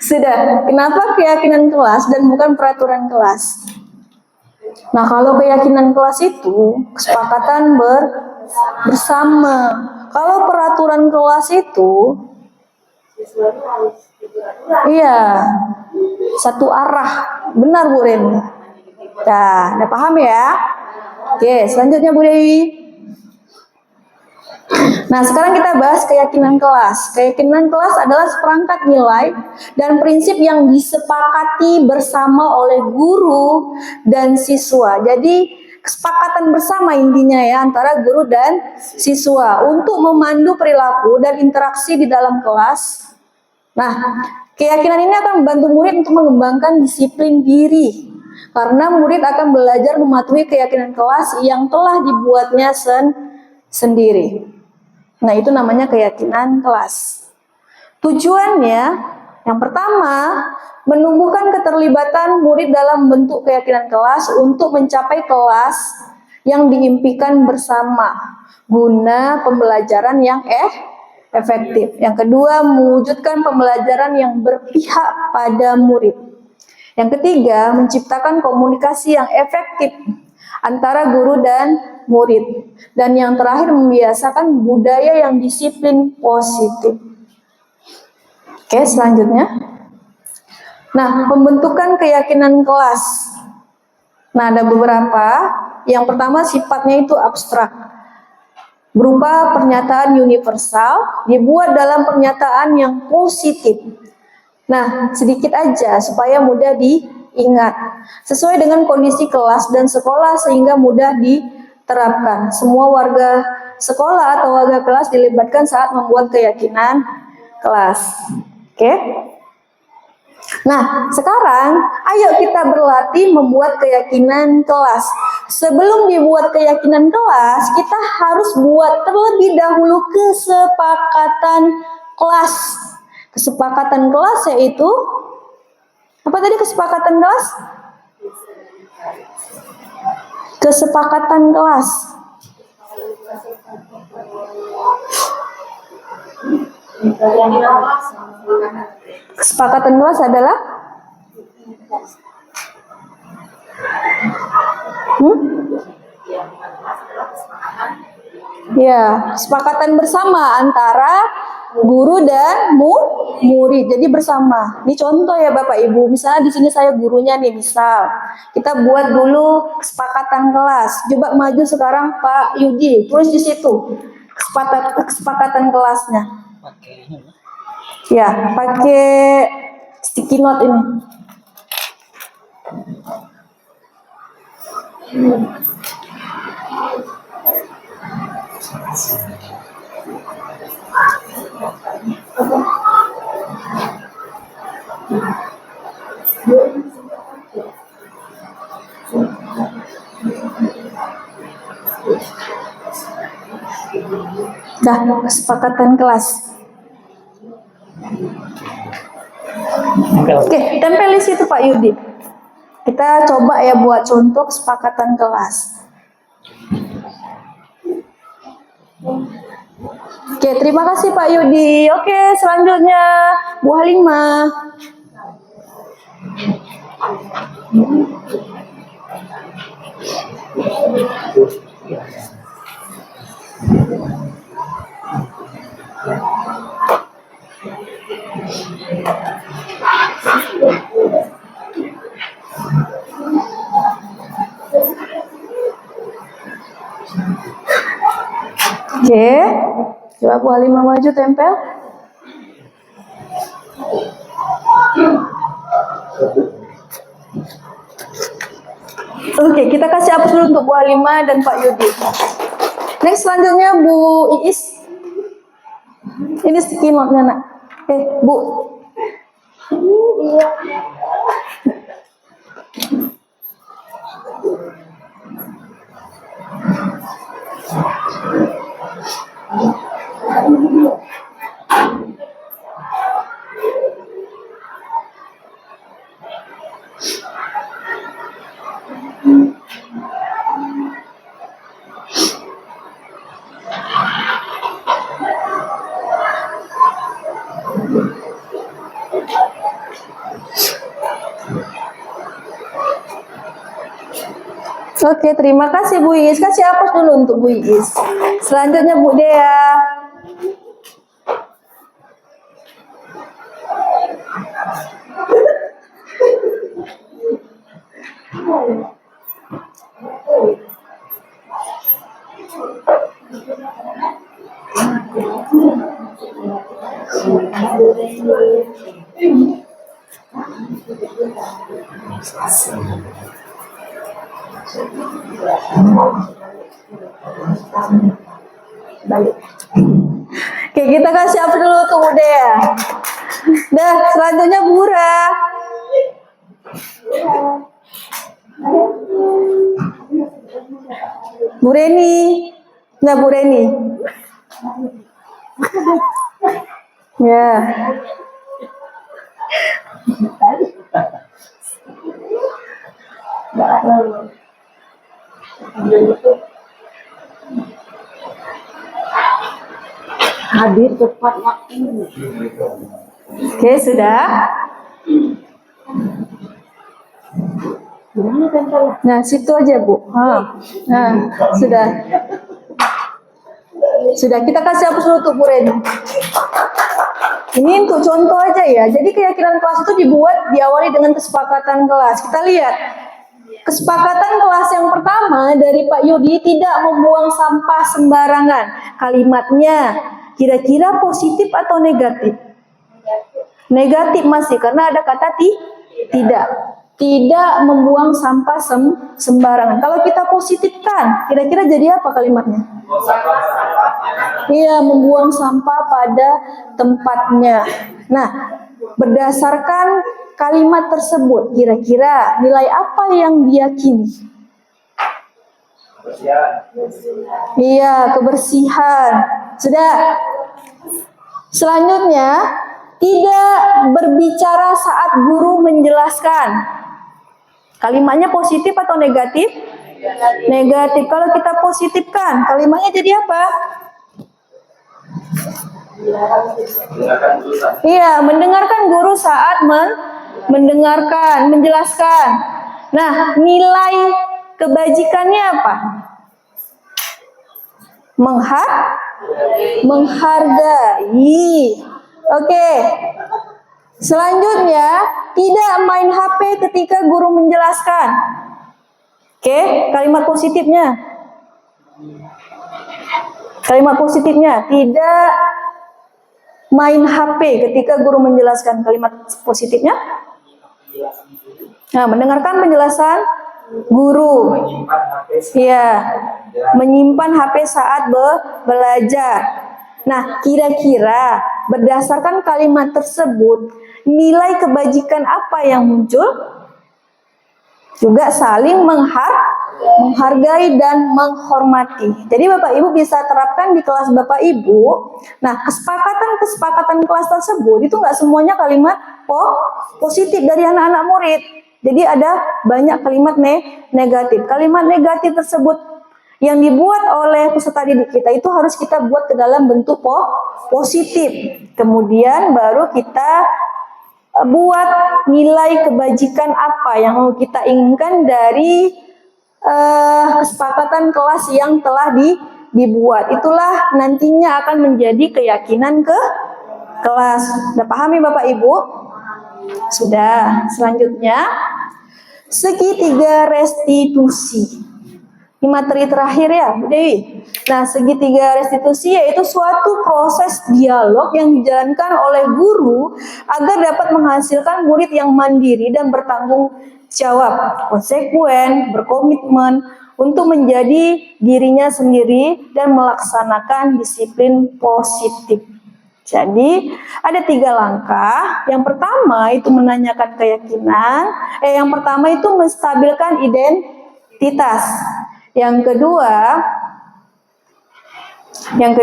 Sudah, kenapa keyakinan kelas dan bukan peraturan kelas? Nah, kalau keyakinan kelas itu kesepakatan bersama. Kalau peraturan kelas itu iya, satu arah. Benar Bu Ren. Nah, udah paham ya? Oke, selanjutnya Bu Dewi. Nah, sekarang kita bahas keyakinan kelas. Keyakinan kelas adalah seperangkat nilai dan prinsip yang disepakati bersama oleh guru dan siswa. Jadi, kesepakatan bersama intinya ya antara guru dan siswa untuk memandu perilaku dan interaksi di dalam kelas. Nah, keyakinan ini akan membantu murid untuk mengembangkan disiplin diri. Karena murid akan belajar mematuhi keyakinan kelas yang telah dibuatnya sendiri. Nah, itu namanya keyakinan kelas. Tujuannya, yang pertama, menumbuhkan keterlibatan murid dalam bentuk keyakinan kelas untuk mencapai kelas yang diimpikan bersama, guna pembelajaran yang efektif. Yang kedua, mewujudkan pembelajaran yang berpihak pada murid. Yang ketiga, menciptakan komunikasi yang efektif antara guru dan murid. Dan yang terakhir, membiasakan budaya yang disiplin positif. Oke, selanjutnya. Nah, pembentukan keyakinan kelas. Nah, ada beberapa. Yang pertama, sifatnya itu abstrak. Berupa pernyataan universal, dibuat dalam pernyataan yang positif. Nah, sedikit aja supaya mudah diingat. Sesuai dengan kondisi kelas dan sekolah sehingga mudah diterapkan. Semua warga sekolah atau warga kelas dilibatkan saat membuat keyakinan kelas. Oke? Nah, sekarang ayo kita berlatih membuat keyakinan kelas. Sebelum dibuat keyakinan kelas, kita harus buat terlebih dahulu kesepakatan kelas. Kesepakatan kelas yaitu apa tadi kesepakatan kelas? Kesepakatan kelas. Kesepakatan kelas adalah ya, kesepakatan bersama antara guru dan murid. Jadi bersama. Ini contoh ya Bapak Ibu. Misalnya di sini saya gurunya nih, misal. Kita buat dulu kesepakatan kelas. Coba maju sekarang Pak Yudi, tulis di situ. Kesepakatan kelasnya. Ya, pakai sticky note ini. Dah, kesepakatan kelas. Oke, tempel di situ Pak Yudi. Kita coba ya buat contoh kesepakatan kelas. Oke, terima kasih Pak Yudi. Oke, selanjutnya Bu Halimah. Oke, coba Bu Halimah maju tempel. Oke, kita kasih hapus dulu untuk Bu Halimah dan Pak Yudi. Next selanjutnya Bu Iis. Ini sticky note-nya nak. Bu. Oke, terima kasih Bu Iis. Kasih hapus dulu untuk Bu Iis. Selanjutnya Bu Dea. Oke, kita kasih apa dulu tuh Bude ya. Dah, selanjutnya Bura. Bu Reni. Nah, Bu Reni. Ya. Hadir tepat waktu. Oke, sudah. Nah, situ aja, Bu. Nah, sudah. Sudah, kita kasih hapus dulu tuh, Bu Reni. Ini untuk contoh aja ya. Jadi keyakinan kelas itu dibuat diawali dengan kesepakatan kelas. Kita lihat. Kesepakatan kelas yang pertama dari Pak Yudi tidak membuang sampah sembarangan. Kalimatnya kira-kira positif atau negatif? Negatif masih karena ada kata tidak. Tidak membuang sampah sembarangan. Kalau kita positifkan, kira-kira jadi apa kalimatnya? Iya, membuang sampah pada tempatnya. Nah, berdasarkan kalimat tersebut, kira-kira nilai apa yang diyakini? Iya, kebersihan. Sudah. Selanjutnya, tidak berbicara saat guru menjelaskan. Kalimatnya positif atau negatif? Negatif. Kalau kita positifkan, kalimatnya jadi apa? Iya, mendengarkan guru saat mendengarkan, menjelaskan. Nah, nilai kebajikannya apa? Menghargai. Oke. Selanjutnya, tidak main HP ketika guru menjelaskan. Oke, kalimat positifnya. Kalimat positifnya, tidak main HP ketika guru menjelaskan. Kalimat positifnya. Nah, mendengarkan penjelasan guru. Iya, menyimpan HP saat belajar. Nah, kira-kira berdasarkan kalimat tersebut, nilai kebajikan apa yang muncul? Juga saling menghargai dan menghormati. Jadi Bapak Ibu bisa terapkan di kelas Bapak Ibu. Nah, kesepakatan kelas tersebut itu nggak semuanya kalimat positif dari anak-anak murid. Jadi ada banyak kalimat negatif. Kalimat negatif tersebut yang dibuat oleh peserta didik kita itu harus kita buat ke dalam bentuk positif. Kemudian baru kita buat nilai kebajikan apa yang mau kita inginkan dari kesepakatan kelas yang telah dibuat. Itulah nantinya akan menjadi keyakinan ke kelas. Sudah pahami Bapak Ibu? Sudah. Selanjutnya, segitiga restitusi. Ini materi terakhir ya, Bu Dewi. Nah, segitiga restitusi yaitu suatu proses dialog yang dijalankan oleh guru agar dapat menghasilkan murid yang mandiri dan bertanggung jawab, konsekuen, berkomitmen untuk menjadi dirinya sendiri dan melaksanakan disiplin positif. Jadi, ada 3 langkah. Yang pertama itu menanyakan keyakinan. Yang pertama itu menstabilkan identitas. Yang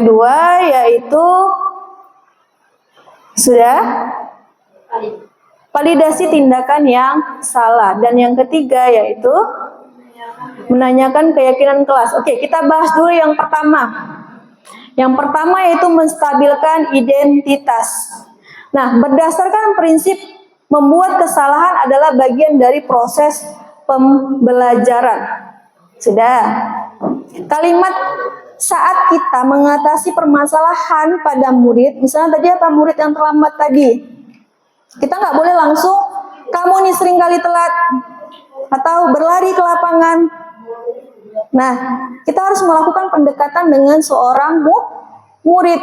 kedua yaitu sudah validasi tindakan yang salah, dan yang ketiga yaitu menanyakan keyakinan kelas. Oke, kita bahas dulu yang pertama. Yang pertama yaitu menstabilkan identitas. Nah, berdasarkan prinsip membuat kesalahan adalah bagian dari proses pembelajaran. Sudah. Kalimat saat kita mengatasi permasalahan pada murid, misalnya tadi apa, murid yang terlambat tadi, kita nggak boleh langsung, kamu nih sering kali telat, atau berlari ke lapangan. Nah, kita harus melakukan pendekatan dengan seorang murid.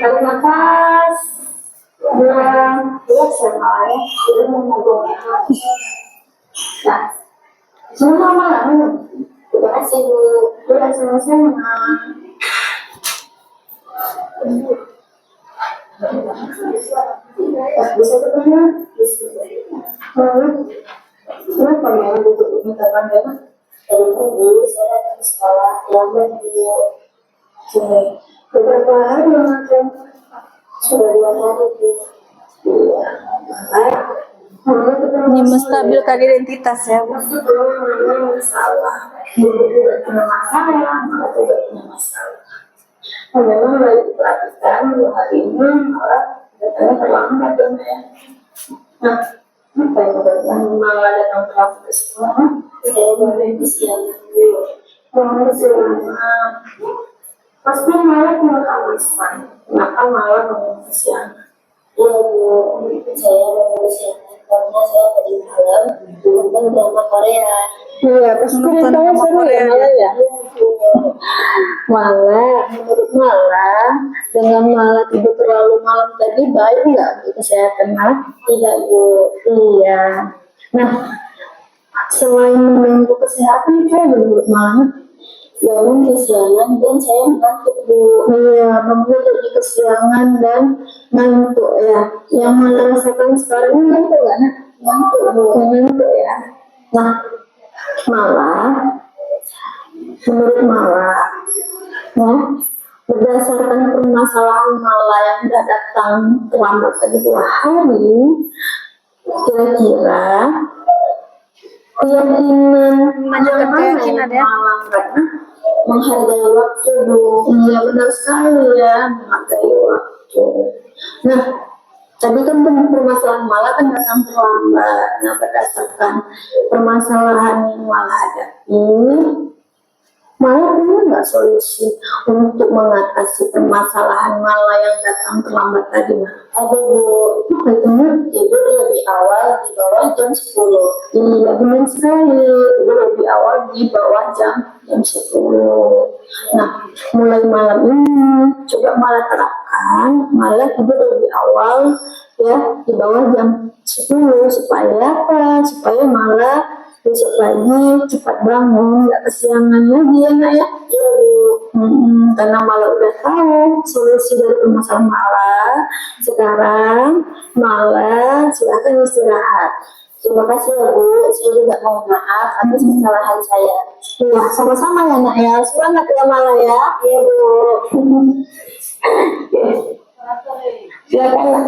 Tarik nafas. Buang. Relax ya malahnya. Udah mau ngomong. Nah, semua malah. Terima kasih Bu. Udah sama-sama. Bisa ketemu? Kenapa ya duduk di depan sana? Dari dulu saya di sekolah lambat dulu. Beberapa hari mengajar sudah 2 hari Bu. Ini menstabilkan identitas ya, Bu. Masih belum masalah. Dulu tidak punya masalah, malah tidak punya masalah. Memang lagi diperhatikan 2 hari ini malah datangnya terlambat ya. Nah, apa yang berarti malah datang telat ke sekolah? Saya boleh kesiangan dulu. Mohon kesiangan. Pasti malah punya alasan. Kenapa malah mau kesiangan? Iya Bu, saya mau kesiangan karena saya tadi malam nonton drama Korea. Iya, pasti ceritanya seru ya malah ya. Malah, menurut Malah, dengan Malah tidur terlalu malam tadi baik nggak untuk kesehatan Malah? Tidak Bu. Iya. Nah, selain mengganggu kesehatan, saya menurut Malah, Bangun kesiangan dan saya mengantuk Bu. iya, bangun jadi kesiangan dan ngantuk ya. Yang Malah rasakan sekarang ini ngantuk nggak? Nak? Ngantuk Bu. Ngantuk ya. Nah, Malah, menurut Malah, ya, berdasarkan permasalahan Malah yang sudah datang terlambat tadi 2 hari, kira-kira keyakinan Menunjukkan keyakinan ya. Malah nggak? Menghargai waktu Bu. Iya benar sekali ya, menghargai waktu. Nah, tadi kan permasalahan Malah kan datang terlambat. Nah, berdasarkan permasalahan yang Malah hadapi, Malah punya nggak solusi untuk mengatasi permasalahan Malah yang datang terlambat tadi? Ada Bu. Apa itu? Tidur lebih awal di bawah jam 10. Iya benar sekali. Tidur lebih awal di bawah jam 10. Nah, mulai malam ini coba Malah terapkan, Malah tidur lebih awal ya di bawah jam 10 supaya apa? Supaya Malah besok pagi cepat bangun, nggak kesiangan lagi ya Nak ya. Iya Bu. Karena Malah udah tahu solusi dari permasalahan Malah. Sekarang Malah silakan istirahat. Terima kasih ya Bu. Saya juga mohon maaf atas kesalahan saya. Iya, sama-sama ya Nak ya. Semangat ya Malah ya. Iya Bu. Silakan.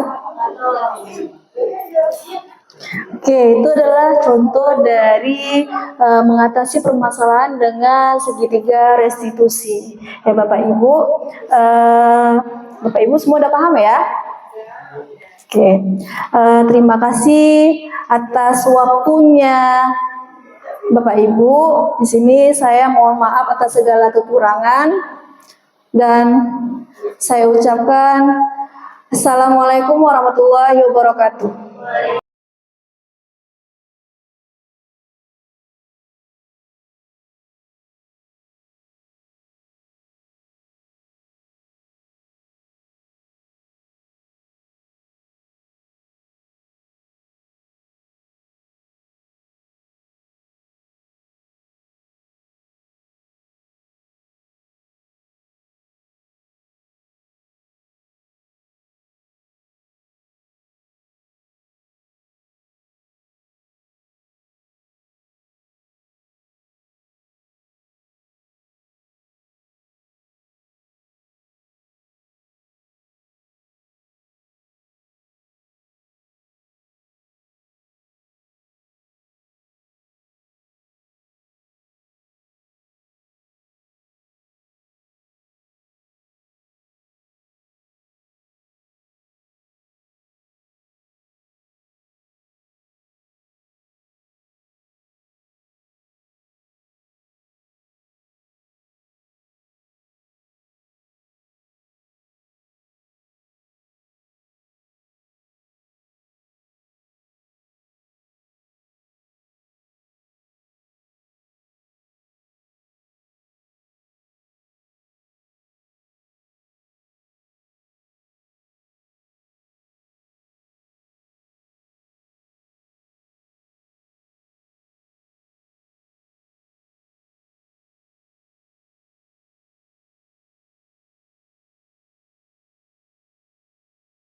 Oke, itu adalah contoh dari mengatasi permasalahan dengan segitiga restitusi. Ya Bapak Ibu, Bapak Ibu semua udah paham ya? Oke, terima kasih atas waktunya Bapak Ibu. Di sini saya mohon maaf atas segala kekurangan dan saya ucapkan Assalamualaikum warahmatullahi wabarakatuh.